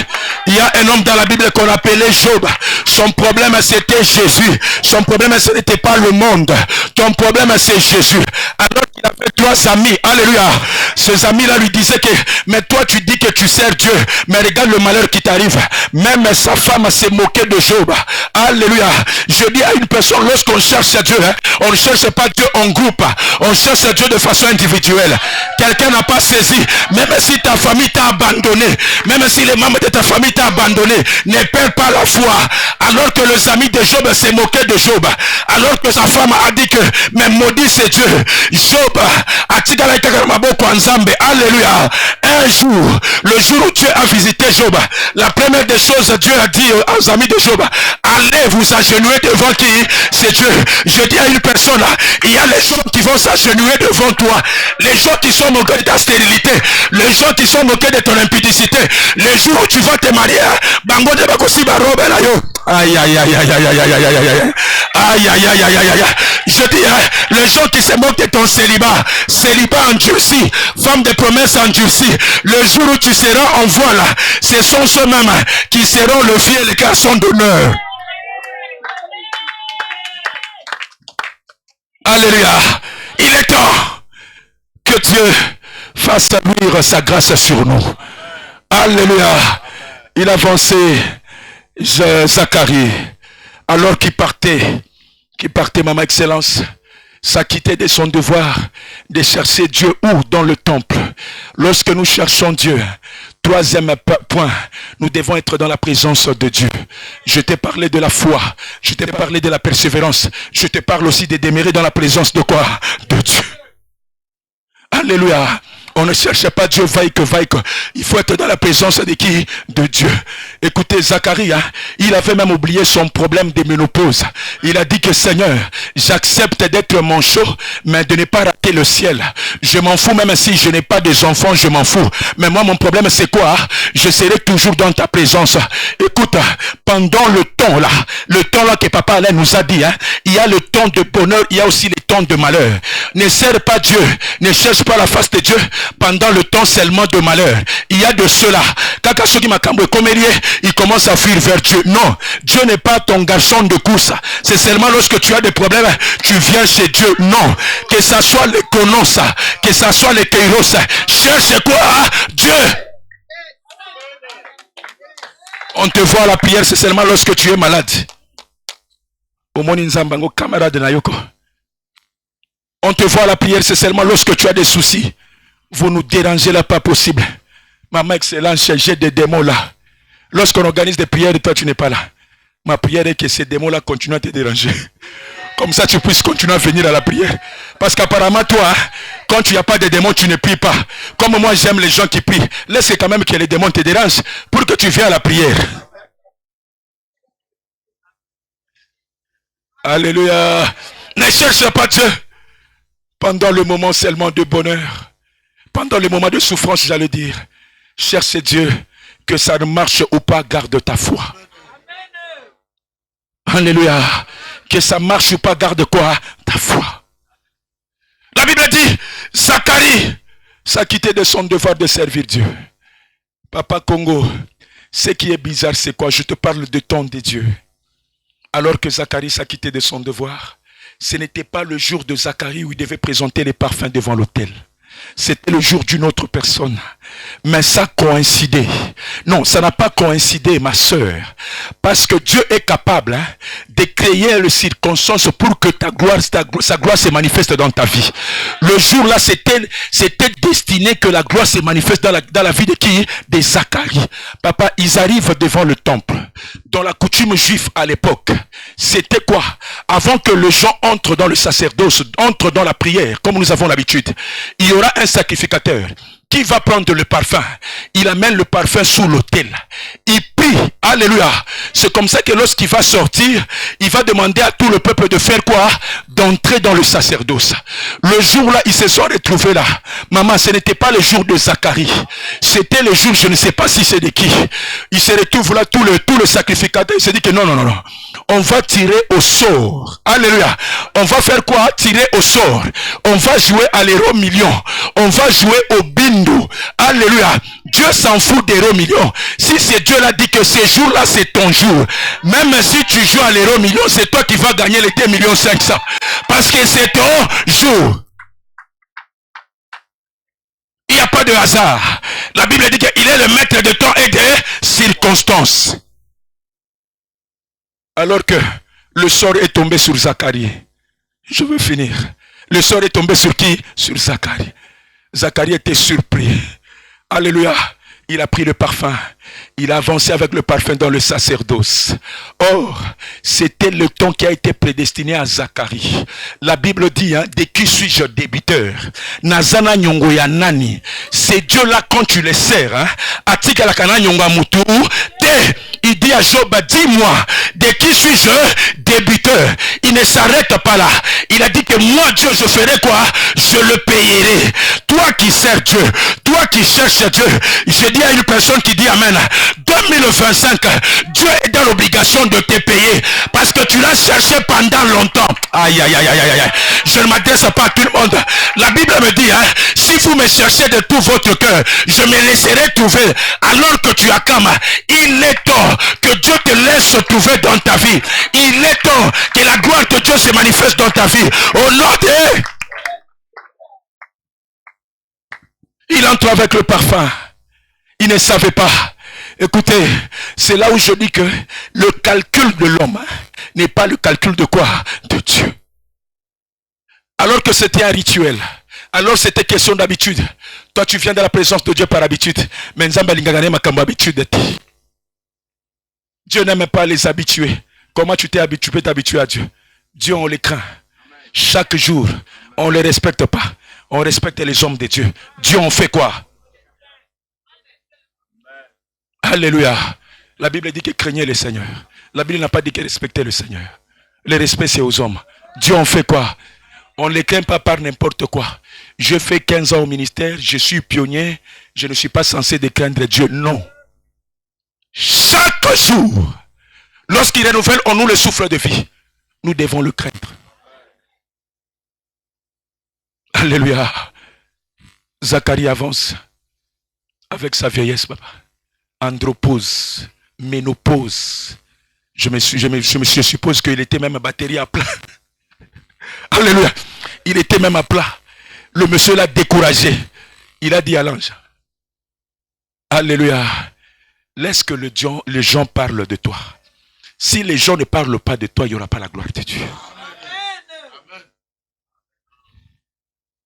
Il y a un homme dans la Bible qu'on appelait Job. Son problème c'était Jésus. Son problème ce n'était pas le monde. Ton problème c'est Jésus. Alors qu'il avait 3 amis. Alléluia. Ces amis-là lui disaient que, mais toi tu dis que tu sers Dieu. Mais regarde le malheur qui t'arrive. Même sa femme s'est moquée de Job. Alléluia. Je dis à une personne, lorsqu'on cherche Dieu, on ne cherche pas Dieu en groupe. On cherche Dieu de façon individuelle. Quelqu'un n'a pas saisi. Même si ta famille t'a abandonné, même si les membres de ta famille t'a abandonné, ne perds pas la foi. Alors que les amis de Job s'est moqué de Job. Alors que sa femme a dit que, mais maudit c'est Dieu. Job a tiré maboko nzambe. Alléluia. Un jour, le jour où Dieu a visité Job, la première des choses, Dieu a dit aux amis de Job, allez vous agenouiller devant qui? C'est Dieu. Je dis à une personne, il y a les gens qui vont s'agenouiller devant toi. Les gens qui sont moqués de ta stérilité. Les gens qui sont moqués de ton impudicité. Les jours où tu vas te marier, bango de bakosi barobe la yo. Aïe aïe aïe aïe aïe aïe aïe aïe aïe aïe. Aïe aïe aïe aïe aïe aïe. Je dis, les gens qui se moquent de ton célibat, célibat endurci, femme de promesse endurcie, le jour où tu seras en voile, ce sont ceux-mêmes qui seront le fier et le garçon d'honneur. Alléluia. Il est temps que Dieu fasse luire sa grâce sur nous. Alléluia. Il avançait Zacharie alors qu'il partait, Maman Excellence, s'acquittait de son devoir de chercher Dieu où? Dans le temple. Lorsque nous cherchons Dieu, troisième point, nous devons être dans la présence de Dieu. Je t'ai parlé de la foi, je t'ai parlé de la persévérance, je te parle aussi de demeurer dans la présence de quoi? De Dieu. Alléluia. On ne cherche pas Dieu vaille que. Il faut être dans la présence de qui? De Dieu. Écoutez, Zacharie, il avait même oublié son problème de ménopause. Il a dit que Seigneur, j'accepte d'être manchot, mais de ne pas rater le ciel. Je m'en fous, même si je n'ai pas des enfants, je m'en fous. Mais moi, mon problème, c'est quoi? Je serai toujours dans ta présence. Écoute, pendant le temps là que Papa Alain nous a dit, il y a le temps de bonheur, il y a aussi le temps de malheur. Ne sers pas Dieu, ne cherche pas la face de Dieu pendant le temps seulement de malheur. Il y a de cela. Quand il commence à fuir vers Dieu. Non, Dieu n'est pas ton garçon de course. C'est seulement lorsque tu as des problèmes, tu viens chez Dieu. Non, que ça soit le Konos, que ça soit le Kairos. Cherche quoi? Dieu. On te voit à la prière, c'est seulement lorsque tu es malade. Camarade Nayoko. On te voit à la prière, c'est seulement lorsque tu as des soucis. Vous nous dérangez là, pas possible. Maman Excellence, j'ai des démons là. Lorsqu'on organise des prières, toi tu n'es pas là. Ma prière est que ces démons là continuent à te déranger. Comme ça tu puisses continuer à venir à la prière. Parce qu'apparemment toi, quand tu n'as pas de démons, tu ne pries pas. Comme moi j'aime les gens qui prient. Laisse quand même que les démons te dérangent pour que tu viennes à la prière. Alléluia. Ne cherche pas Dieu pendant le moment seulement de bonheur. Pendant le moment de souffrance, j'allais dire, cherche Dieu, que ça ne marche ou pas, garde ta foi. Alléluia. Que ça marche ou pas, garde quoi? Ta foi. La Bible dit, Zacharie s'acquittait de son devoir de servir Dieu. Papa Congo, ce qui est bizarre, c'est quoi? Je te parle de temps de Dieu. Alors que Zacharie s'est quitté de son devoir, ce n'était pas le jour de Zacharie où il devait présenter les parfums devant l'autel. C'était le jour d'une autre personne. Mais ça coïncidait. Non, ça n'a pas coïncidé, ma sœur. Parce que Dieu est capable de créer les circonstances pour que sa gloire se manifeste dans ta vie. Le jour-là, c'était destiné que la gloire se manifeste dans la vie de qui? De Zacharie. Papa, ils arrivent devant le temple. Dans la coutume juive à l'époque, c'était quoi? Avant que les gens entrent dans le sacerdoce, entrent dans la prière, comme nous avons l'habitude, il y aura un sacrificateur qui va prendre le parfum. Il amène le parfum sous l'autel. Il prie. Alléluia. C'est comme ça que lorsqu'il va sortir, il va demander à tout le peuple de faire quoi? D'entrer dans le sacerdoce. Le jour-là, ils se sont retrouvés là. Maman, ce n'était pas le jour de Zacharie. C'était le jour, je ne sais pas si c'est de qui. Il se retrouve là, tout le sacrificateur. Il se dit que non. On va tirer au sort. Alléluia. On va faire quoi? Tirer au sort. On va jouer à l'euro million. On va jouer au bingo. Alléluia. Dieu s'en fout d'euro million. Si c'est Dieu l'a dit que ce jour-là c'est ton jour, même si tu joues à l'euro million, c'est toi qui vas gagner les 2,5 millions. Parce que c'est ton jour. Il n'y a pas de hasard. La Bible dit qu'il est le maître de temps et des circonstances. Alors que le sort est tombé sur Zacharie. Je veux finir. Le sort est tombé sur qui? Sur Zacharie. Zacharie était surpris. Alléluia. Il a pris le parfum. Il a avancé avec le parfum dans le sacerdoce. Or, c'était le temps qui a été prédestiné à Zacharie. La Bible dit, de qui suis-je débiteur? Nazana nyongo ya nani? C'est Dieu là quand tu le sers. Atika la kana nyonga mutu. Il dit à Job, dis-moi, de qui suis-je débiteur? Il ne s'arrête pas là. Il a dit que moi, Dieu, je ferai quoi? Je le payerai. Toi qui sers Dieu, toi qui cherches Dieu, je dis à une personne qui dit Amen, 2025, Dieu est dans l'obligation de te payer parce que tu l'as cherché pendant longtemps. Aïe. Je ne m'adresse pas à tout le monde. La Bible me dit, si vous me cherchez de tout votre cœur, je me laisserai trouver. Alors que tu acclames, il est temps que Dieu te laisse trouver dans ta vie. Il est temps que la gloire de Dieu se manifeste dans ta vie. Au nom de... Il entre avec le parfum. Il ne savait pas. Écoutez, c'est là où je dis que le calcul de l'homme n'est pas le calcul de quoi? De Dieu. Alors que c'était un rituel. Alors c'était question d'habitude. Toi tu viens de la présence de Dieu par habitude. Mais Dieu n'aime pas les habitués. Comment tu peux t'habituer à Dieu? Dieu on les craint. Chaque jour, on ne les respecte pas. On respecte les hommes de Dieu. Dieu on fait quoi? Alléluia. La Bible dit que craignez le Seigneur. La Bible n'a pas dit que respectez le Seigneur. Le respect c'est aux hommes. Dieu on fait quoi? On ne les craint pas par n'importe quoi. Je fais 15 ans au ministère, je suis pionnier, je ne suis pas censé craindre Dieu. Non. Chaque jour, lorsqu'il renouvelle en nous le souffle de vie, nous devons le craindre. Alléluia. Zacharie avance avec sa vieillesse, papa. Andropause, ménopause. Je suppose qu'il était même batterie à plat. Alléluia. Il était même à plat. Le monsieur l'a découragé. Il a dit à l'ange, alléluia, laisse que les gens parlent de toi. Si les gens ne parlent pas de toi, il n'y aura pas la gloire de Dieu.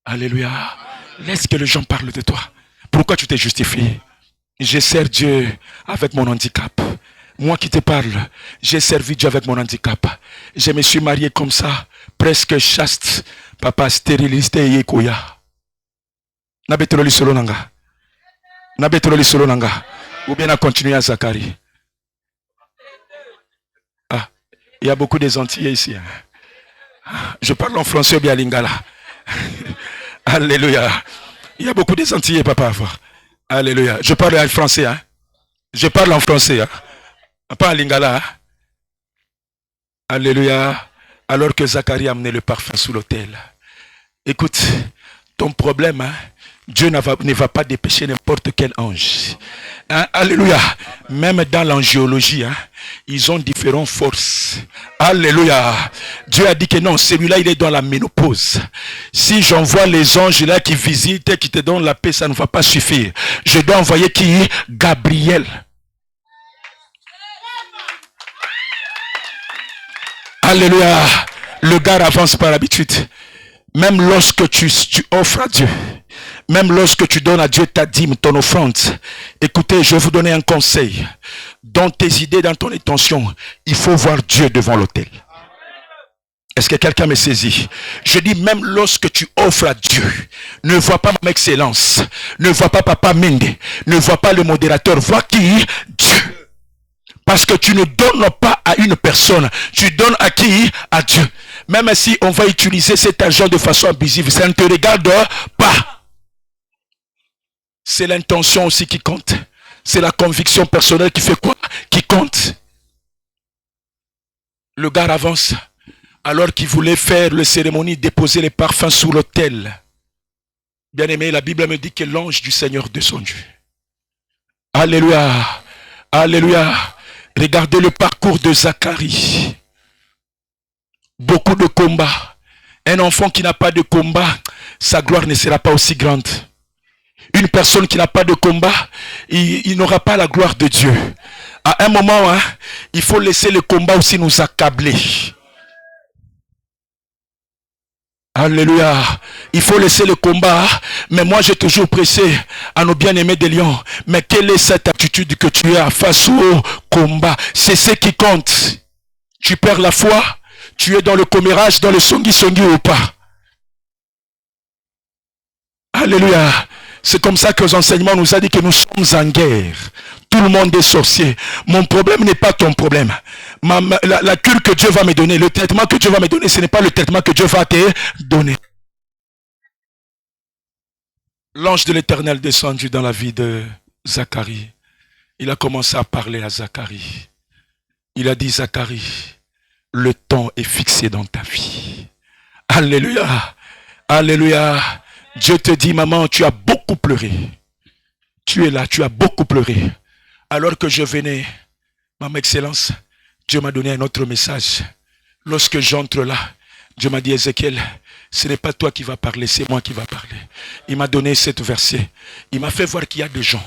Alléluia. Laisse que les gens parlent de toi. Pourquoi tu t'es justifié? Je sers Dieu avec mon handicap. Moi qui te parle, j'ai servi Dieu avec mon handicap. Je me suis marié comme ça, presque chaste. Papa stériliste yekoya. Nabetroli solo nanga. Nabetroli solo nanga. Ou bien à continuer à Zacharie. Ah, il y a beaucoup des Antillais ici. Je parle en français ou bien à lingala. Alléluia. Il y a beaucoup des Antillais, papa. Alléluia. Je parle en français. Je parle en français. Pas en lingala. Alléluia. Alors que Zacharie a amené le parfum sous l'autel. Écoute, ton problème, Dieu ne va pas dépêcher n'importe quel ange. Hein? Alléluia. Même dans l'angiologie, hein, ils ont différentes forces. Alléluia. Dieu a dit que non, celui-là, il est dans la ménopause. Si j'envoie les anges là qui visitent et qui te donnent la paix, ça ne va pas suffire. Je dois envoyer qui? Gabriel. Alléluia. Le gars avance par habitude. Même lorsque tu offres à Dieu, même lorsque tu donnes à Dieu ta dîme, ton offrande, écoutez, je vais vous donner un conseil. Dans tes idées, dans ton intention, il faut voir Dieu devant l'autel. Est-ce que quelqu'un me saisit? Je dis, même lorsque tu offres à Dieu, ne vois pas mon excellence, ne vois pas Papa Mende, ne vois pas le modérateur, vois qui? Dieu. Parce que tu ne donnes pas à une personne, tu donnes à qui? À Dieu. Même si on va utiliser cet argent de façon abusive, ça ne te regarde pas. C'est l'intention aussi qui compte. C'est la conviction personnelle qui fait quoi? Qui compte. Le gars avance. Alors qu'il voulait faire la cérémonie, déposer les parfums sous l'autel. Bien aimé, la Bible me dit que l'ange du Seigneur descendu. Alléluia. Alléluia. Regardez le parcours de Zacharie. Beaucoup de combats. Un enfant qui n'a pas de combat, sa gloire ne sera pas aussi grande. Une personne qui n'a pas de combat, il n'aura pas la gloire de Dieu. À un moment, hein, il faut laisser le combat aussi nous accabler. Alléluia. Il faut laisser le combat. Mais moi, j'ai toujours pressé à nos bien-aimés des lions. Mais quelle est cette attitude que tu as face au combat? C'est ce qui compte. Tu perds la foi. Tu es dans le commérage, dans le songi-songi ou pas? Alléluia. C'est comme ça que les enseignements nous ont dit que nous sommes en guerre. Tout le monde est sorcier. Mon problème n'est pas ton problème. La cure que Dieu va me donner, le traitement que Dieu va me donner, ce n'est pas le traitement que Dieu va te donner. L'ange de l'Éternel descendu dans la vie de Zacharie. Il a commencé à parler à Zacharie. Il a dit, Zacharie, le temps est fixé dans ta vie. Alléluia. Alléluia. Dieu te dit, maman, tu as beaucoup pleuré. Tu es là, tu as beaucoup pleuré. Alors que je venais, Maman Excellence, Dieu m'a donné un autre message. Lorsque j'entre là, Dieu m'a dit, Ézéchiel, ce n'est pas toi qui vas parler, c'est moi qui va parler. Il m'a donné cette verset. Il m'a fait voir qu'il y a des gens,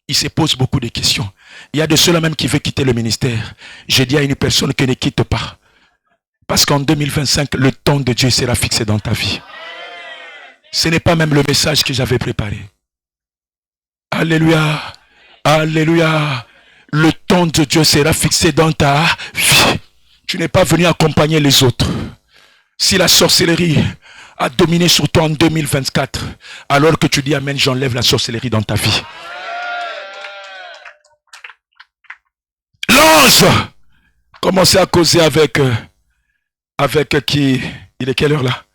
ils se posent beaucoup de questions. Il y a de ceux-là même qui veulent quitter le ministère. J'ai dit à une personne qui ne quitte pas. Parce qu'en 2025, le temps de Dieu sera fixé dans ta vie. Ce n'est pas même le message que j'avais préparé. Alléluia. Alléluia. Le temps de Dieu sera fixé dans ta vie. Tu n'es pas venu accompagner les autres. Si la sorcellerie a dominé sur toi en 2024, alors que tu dis Amen, j'enlève la sorcellerie dans ta vie. L'ange commençait à causer avec qui? Il est quelle heure là?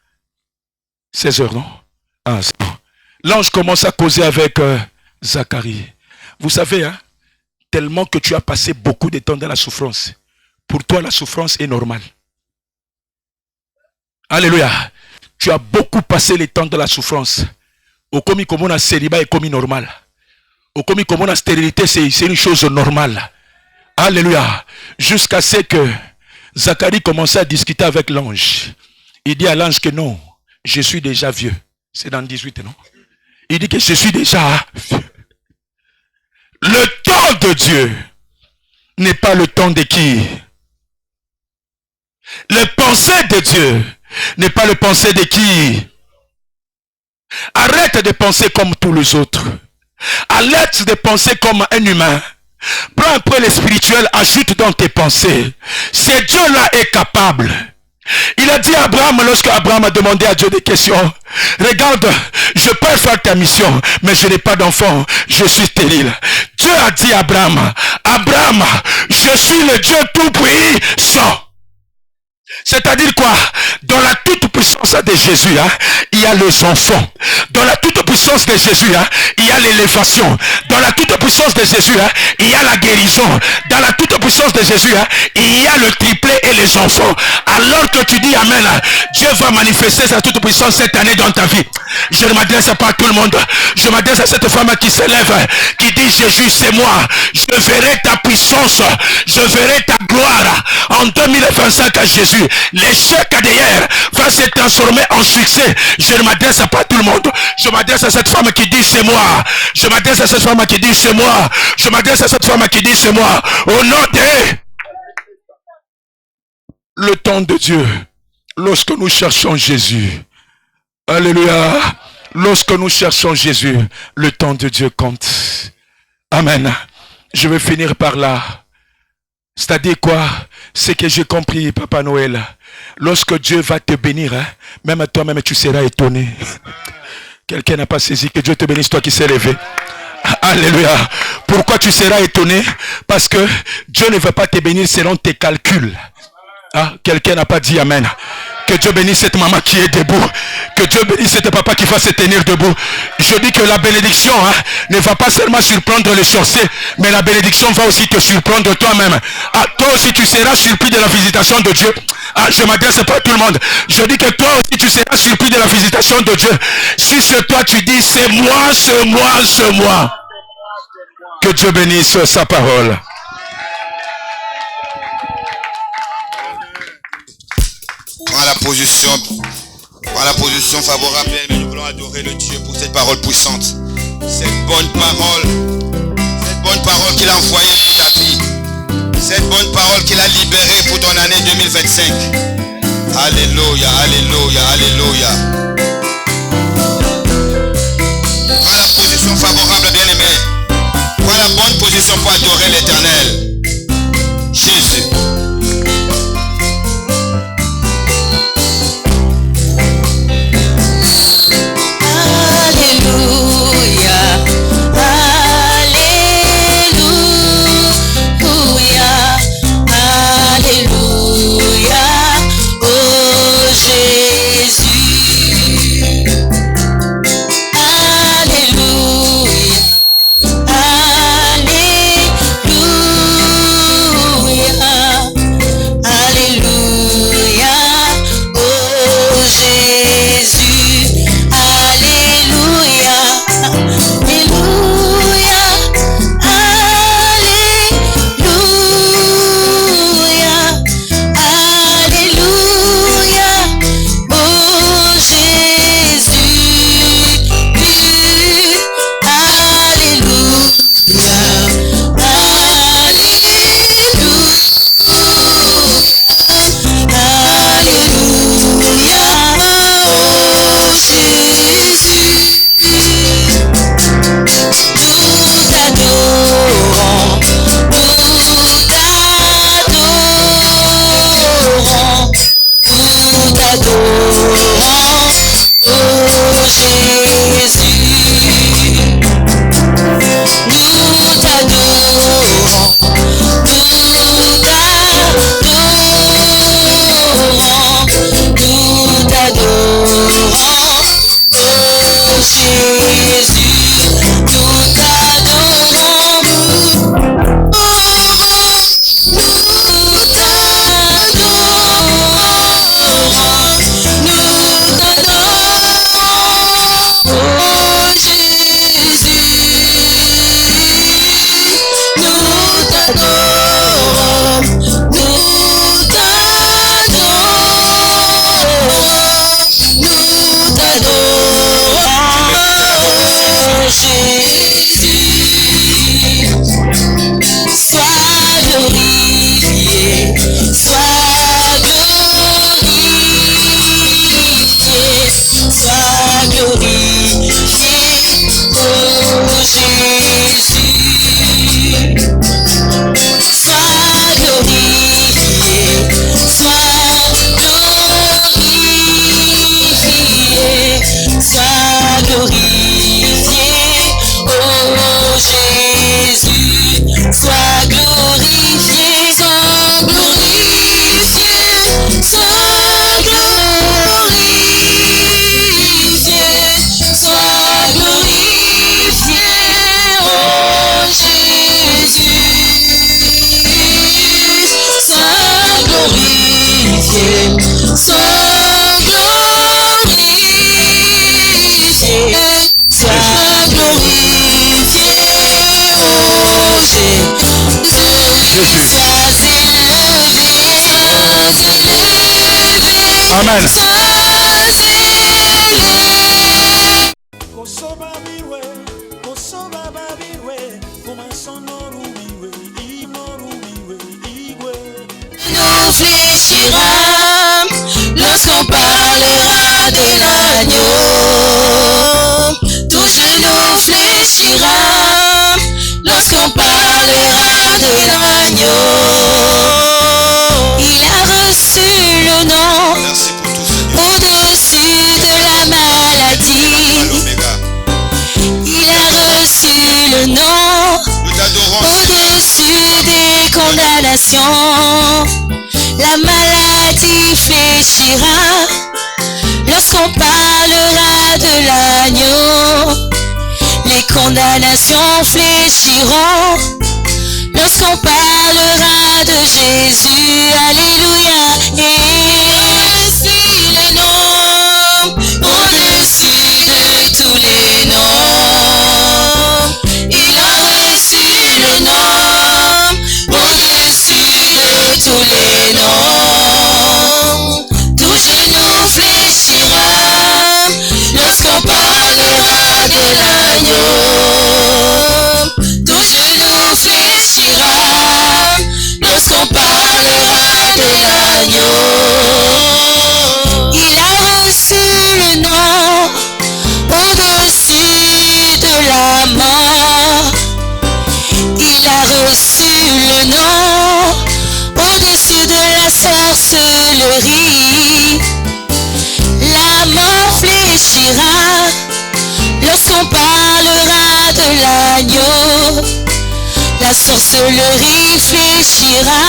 16 heures, non? Ah, c'est bon. L'ange commence à causer avec Zacharie. Vous savez, hein, tellement que tu as passé beaucoup de temps dans la souffrance. Pour toi, la souffrance est normale. Alléluia. Tu as beaucoup passé le temps dans la souffrance. Au commis comme on a célibat est commis normal. Au commis comme on a stérilité, c'est une chose normale. Alléluia. Jusqu'à ce que Zacharie commençait à discuter avec l'ange. Il dit à l'ange que non, je suis déjà vieux. C'est dans 18, non? Il dit que je suis déjà vieux. Le temps de Dieu n'est pas le temps de qui? Le pensée de Dieu n'est pas le pensée de qui? Arrête de penser comme tous les autres. Arrête de penser comme un humain. Prends un peu le spirituel, ajoute dans tes pensées. Ce Dieu-là est capable. Il a dit à Abraham, lorsque Abraham a demandé à Dieu des questions, regarde, je peux faire ta mission, mais je n'ai pas d'enfant, je suis stérile. Dieu a dit à Abraham, Abraham, je suis le Dieu tout-puissant. C'est-à-dire quoi? Dans la toute-puissance de Jésus, hein, il y a les enfants. Dans la toute-puissance puissance de Jésus, hein, il y a l'élévation. Dans la toute puissance de Jésus, hein, il y a la guérison. Dans la toute puissance de Jésus, hein, il y a le triplet et les enfants. Alors que tu dis Amen, Dieu va manifester sa toute puissance cette année dans ta vie. Je ne m'adresse pas à tout le monde. Je m'adresse à cette femme qui s'élève, qui dit Jésus c'est moi. Je verrai ta puissance. Je verrai ta gloire. En 2025 à Jésus, l'échec d'hier va se transformer en succès. Je ne m'adresse pas à tout le monde. Je m'adresse à cette femme qui dit c'est moi. Je m'adresse à cette femme qui dit c'est moi. Je m'adresse à cette femme qui dit c'est moi. Au nom de le temps de Dieu. Lorsque nous cherchons Jésus. Alléluia. Lorsque nous cherchons Jésus, le temps de Dieu compte. Amen. Je vais finir par là. C'est-à-dire quoi? C'est que j'ai compris, Papa Noël. Lorsque Dieu va te bénir, hein, même toi-même tu seras étonné. Quelqu'un n'a pas saisi. Que Dieu te bénisse, toi qui s'est levé. Alléluia. Pourquoi tu seras étonné? Parce que Dieu ne veut pas te bénir selon tes calculs. Ah, quelqu'un n'a pas dit Amen. Que Dieu bénisse cette maman qui est debout. Que Dieu bénisse cet papa qui va se tenir debout. Je dis que la bénédiction, hein, ne va pas seulement surprendre les sorciers, mais la bénédiction va aussi te surprendre toi-même. Ah, toi aussi tu seras surpris de la visitation de Dieu. Ah, je m'adresse pas à tout le monde. Je dis que toi aussi tu seras surpris de la visitation de Dieu. Si sur toi tu dis c'est moi, c'est moi, c'est moi. Que Dieu bénisse sa parole. Prends la position favorable, mais nous voulons adorer le Dieu pour cette parole puissante. Cette bonne parole qu'il a envoyée pour ta vie. Cette bonne parole qu'il a libérée pour ton année 2025. Alléluia, alléluia, alléluia. Prends la position favorable, bien-aimé. Prends la bonne position pour adorer l'Éternel. Jésus. Sois glorifié, sois glorifié. Sois glorifié, oh Jésus, sois élevé, Amen. nous fléchira lorsqu'on parlera de l'agneau. Tout genou fléchira lorsqu'on parlera de l'agneau. Il a reçu le nom Merci pour tout, Seigneur. au-dessus de la maladie. Oméga. Il a reçu le nom Nous t'adorons, Seigneur. au-dessus des condamnations. La maladie fléchira lorsqu'on parlera de l'agneau. Les condamnations fléchiront lorsqu'on parlera de Jésus. Alléluia. Et reçu le nom au-dessus de tous les noms. Il a reçu le nom au-dessus de tous les noms. Tout genou fléchira lorsqu'on parlera de l'agneau. Tout genou fléchira lorsqu'on parlera de l'agneau. Il a reçu le nom au-dessus de la mort. Il a reçu le nom au-dessus de la sorcellerie. La mort fléchira lorsqu'on parlera de l'agneau. La sorcellerie fléchira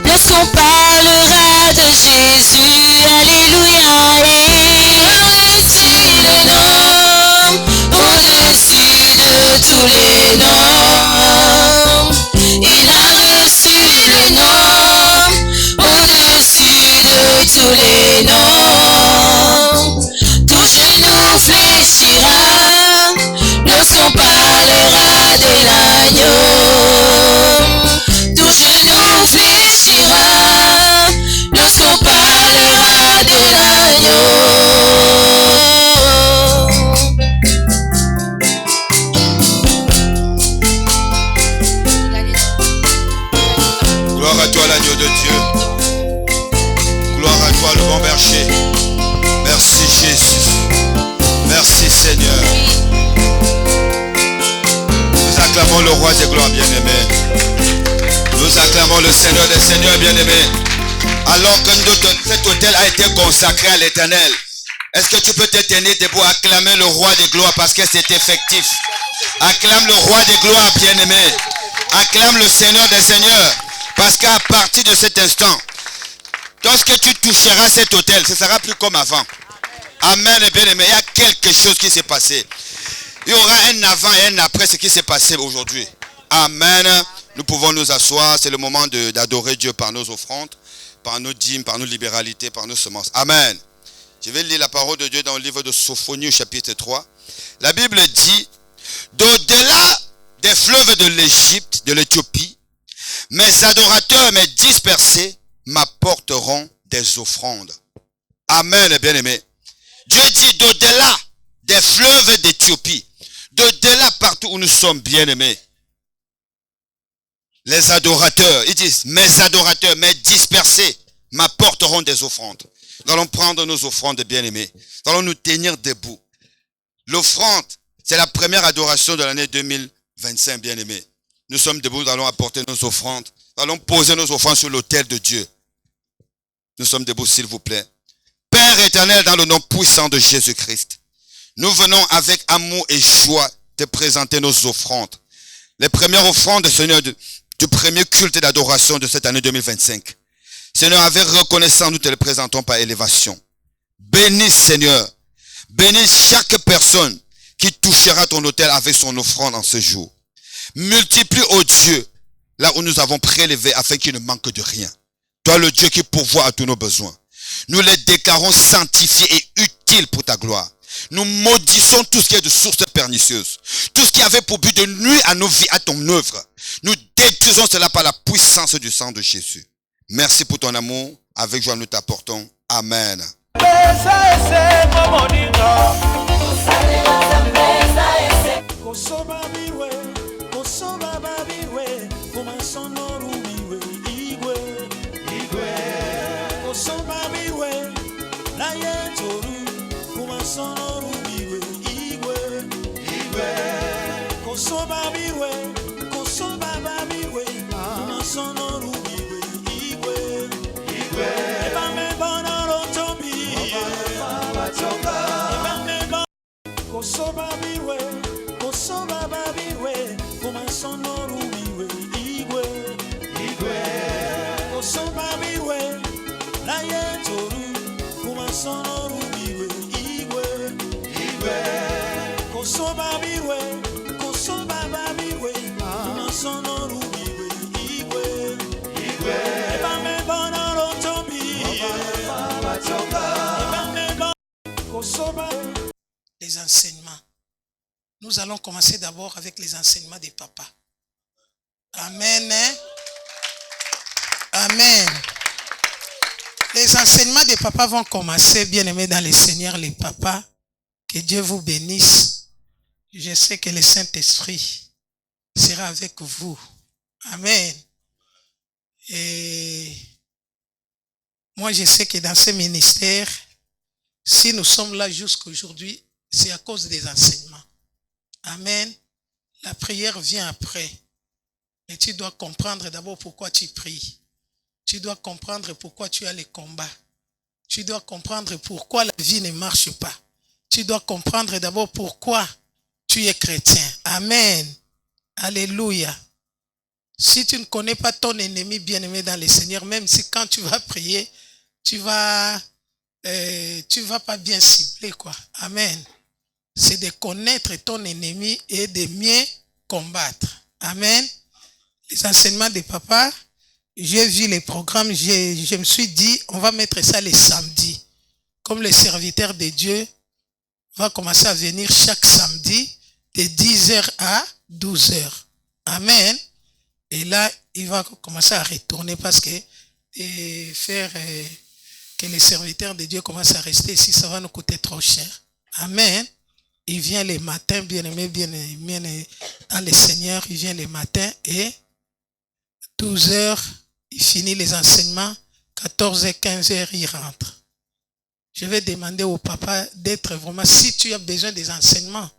lorsqu'on parlera de Jésus. Alléluia. Et reçu le nom au-dessus de tous les noms. Il a reçu le nom au-dessus de tous les noms. Tout genou fléchira lorsqu'on parlera de l'agneau. Tout genou fléchira lorsqu'on parlera de l'agneau. Gloire à toi, l'agneau de Dieu. Gloire à toi, le bon berger. Merci, Jésus. Merci, Seigneur. Nous acclamons le roi des gloires bien-aimé. Nous acclamons le Seigneur des seigneurs bien-aimés. Alors que cet hôtel a été consacré à l'Éternel, est-ce que tu peux te tenir debout, acclamer le roi des gloires parce que c'est effectif? Acclame le roi des gloires bien-aimé. Acclame le Seigneur des seigneurs. Parce qu'à partir de cet instant, lorsque tu toucheras cet hôtel, ce sera plus comme avant. Amen, bien-aimé. Il y a quelque chose qui s'est passé. Il y aura un avant et un après ce qui s'est passé aujourd'hui. Amen. Nous pouvons nous asseoir. C'est le moment d'adorer Dieu par nos offrandes, par nos dîmes, par nos libéralités, par nos semences. Amen. Je vais lire la parole de Dieu dans le livre de Sophonie au chapitre 3. La Bible dit, d'au-delà des fleuves de l'Égypte, de l'Éthiopie, mes adorateurs, mes dispersés, m'apporteront des offrandes. Amen, bien-aimé. Dieu dit d'au-delà des fleuves d'Éthiopie, d'au-delà partout où nous sommes bien-aimés. Les adorateurs, ils disent, mes adorateurs, mes dispersés, m'apporteront des offrandes. Nous allons prendre nos offrandes, bien-aimés. Nous allons nous tenir debout. L'offrande, c'est la première adoration de l'année 2025, bien-aimés. Nous sommes debout, nous allons apporter nos offrandes. Nous allons poser nos offrandes sur l'autel de Dieu. Nous sommes debout, s'il vous plaît. Père éternel, dans le nom puissant de Jésus-Christ, nous venons avec amour et joie te présenter nos offrandes. Les premières offrandes, Seigneur, du premier culte d'adoration de cette année 2025. Seigneur, avec reconnaissance, nous te le présentons par élévation. Bénis, Seigneur. Bénis chaque personne qui touchera ton autel avec son offrande en ce jour. Multiplie, ô Dieu, là où nous avons prélevé afin qu'il ne manque de rien. Toi le Dieu qui pourvoit à tous nos besoins. Nous les déclarons sanctifiés et utiles pour ta gloire. Nous maudissons tout ce qui est de source pernicieuse. Tout ce qui avait pour but de nuire à nos vies, à ton œuvre. Nous détruisons cela par la puissance du sang de Jésus. Merci pour ton amour. Avec joie nous t'apportons. Amen. Les enseignements. Nous allons commencer d'abord avec les enseignements des papas. Amen. Amen. Les enseignements des papas vont commencer, bien-aimés dans le Seigneur, les papas. Que Dieu vous bénisse. Je sais que le Saint-Esprit sera avec vous. Amen. Et moi, je sais que dans ce ministère, si nous sommes là jusqu'aujourd'hui, c'est à cause des enseignements. Amen. La prière vient après. Mais tu dois comprendre d'abord pourquoi tu pries. Tu dois comprendre pourquoi tu as les combats. Tu dois comprendre pourquoi la vie ne marche pas. Tu dois comprendre d'abord pourquoi tu es chrétien. Amen. Alléluia. Si tu ne connais pas ton ennemi bien-aimé dans le Seigneur, même si quand tu vas prier, tu vas pas bien cibler, quoi. Amen. C'est de connaître ton ennemi et de mieux combattre. Amen. Les enseignements des papas, j'ai vu les programmes, je me suis dit, on va mettre ça les samedis. Comme le serviteur de Dieu va commencer à venir chaque samedi de 10h à 12h. Amen. Et là, il va commencer à retourner parce que faire que les serviteurs de Dieu commencent à rester ici, ça va nous coûter trop cher. Amen. Il vient les matins, bien-aimé, bien-aimé dans le Seigneur, il vient les matins et 12h, il finit les enseignements, 14h, 15h, il rentre. Je vais demander au papa d'être vraiment, si tu as besoin des enseignements,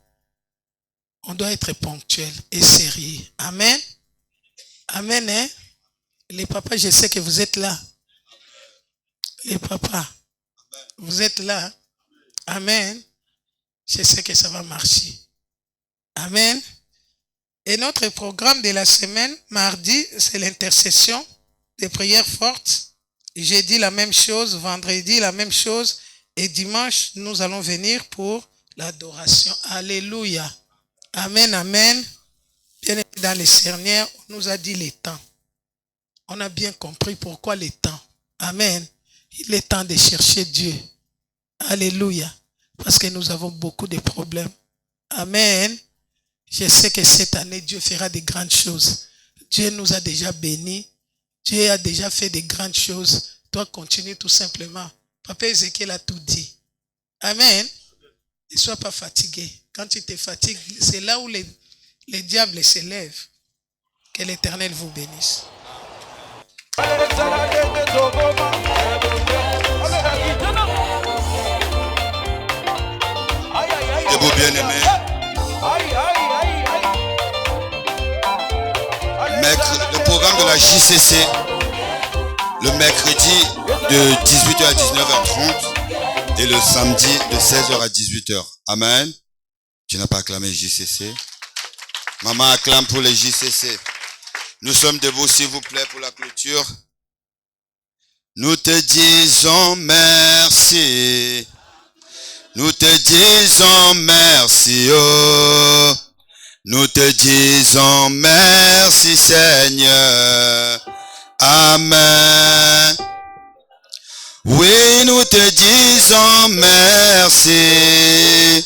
on doit être ponctuel et sérieux. Amen. Amen, hein? Les papas, je sais que vous êtes là. Les papas, vous êtes là. Amen. Je sais que ça va marcher. Amen. Et notre programme de la semaine, mardi, c'est l'intercession, des prières fortes. Jeudi, la même chose. Vendredi, la même chose. Et dimanche, nous allons venir pour l'adoration. Alléluia. Amen, amen. Bien dans les Seigneur, on nous a dit les temps. On a bien compris pourquoi les temps. Amen. Il est temps de chercher Dieu. Alléluia. Parce que nous avons beaucoup de problèmes. Amen. Je sais que cette année, Dieu fera de grandes choses. Dieu nous a déjà bénis. Dieu a déjà fait de grandes choses. Toi, continue tout simplement. Papa Ézéchiel a tout dit. Amen. Ne sois pas fatigué. Quand tu te fatigues, c'est là où les diables s'élèvent. Que l'Éternel vous bénisse. Debout bien-aimé. Le programme de la JCC, le mercredi de 18h à 19h30 et le samedi de 16h à 18h. Amen. Tu n'as pas acclamé JCC. Maman acclame pour les JCC. Nous sommes debout, s'il vous plaît, pour la clôture. Nous te disons merci. Nous te disons merci, oh. Nous te disons merci, Seigneur. Amen. te disons merci.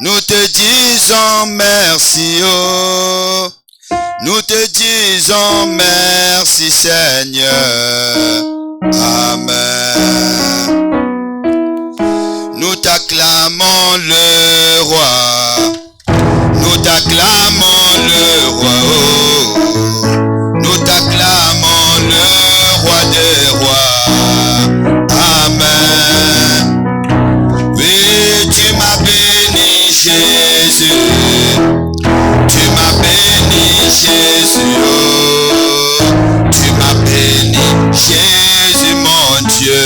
Nous te disons merci, oh. Nous te disons merci, Seigneur. Amen. Nous t'acclamons le roi. Nous t'acclamons le roi. Oh. Nous t'acclamons le roi des rois. Amen. Oui, tu m'as béni, Jésus. Tu m'as béni, Jésus. Oh. Tu m'as béni, Jésus, mon Dieu.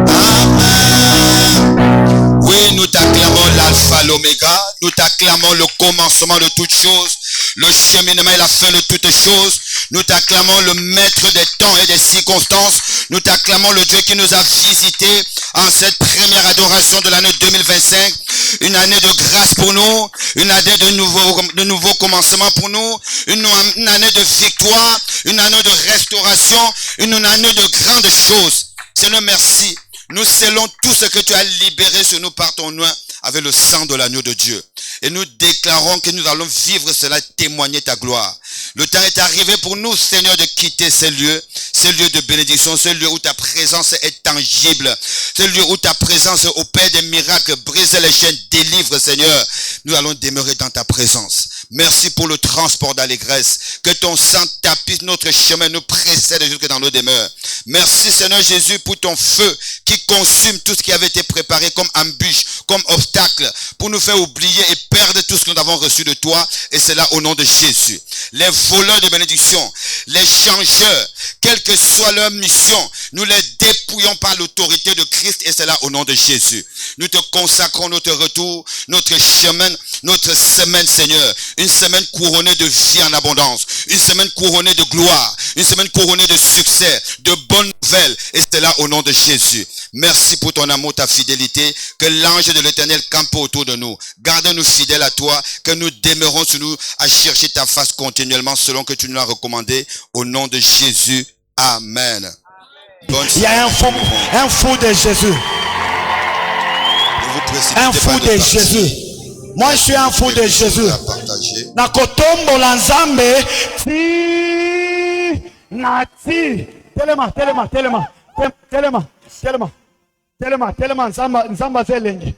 Amen. Oui, nous t'acclamons l'alpha, l'oméga. Nous t'acclamons le commencement de toutes choses, le cheminement et la fin de toutes choses. Nous t'acclamons le maître des temps et des circonstances. Nous t'acclamons le Dieu qui nous a visités en cette première adoration de l'année 2025. Une année de grâce pour nous, une année de nouveau commencement pour nous, une année de victoire, une année de restauration, une année de grandes choses. Seigneur, merci. Nous scellons tout ce que tu as libéré sur nous par ton nom avec le sang de l'agneau de Dieu. Et nous déclarons que nous allons vivre cela, témoigner ta gloire. Le temps est arrivé pour nous, Seigneur, de quitter ces lieux de bénédiction, ce lieu où ta présence est tangible, ce lieu où ta présence opère des miracles, brise les chaînes, délivre, Seigneur. Nous allons demeurer dans ta présence. Merci pour le transport d'allégresse. Que ton sang tapisse notre chemin, nous précède jusque dans nos demeures. Merci, Seigneur Jésus, pour ton feu qui consume tout ce qui avait été préparé comme embûche, comme obstacle, pour nous faire oublier et perdre tout ce que nous avons reçu de toi. Et c'est là au nom de Jésus. Les voleurs de bénédiction, les changeurs, quelle que soit leur mission, nous les dépouillons par l'autorité de Christ et c'est là au nom de Jésus. Nous te consacrons notre retour, notre chemin, notre semaine, Seigneur. Une semaine couronnée de vie en abondance. Une semaine couronnée de gloire. Une semaine couronnée de succès, de bonnes nouvelles. Et c'est là au nom de Jésus. Merci pour ton amour, ta fidélité. Que l'ange de l'Éternel campe autour de nous. Garde-nous fidèles à toi. Que nous demeurons sur nous à chercher ta face continuellement selon que tu nous l'as recommandé. Au nom de Jésus. Amen. Il y a un fou de Jésus. Un fou de Jésus. Moi, je suis un fou de Jésus. Nakotombo lanzambe ti nati. Telema. Nzamba zelengi.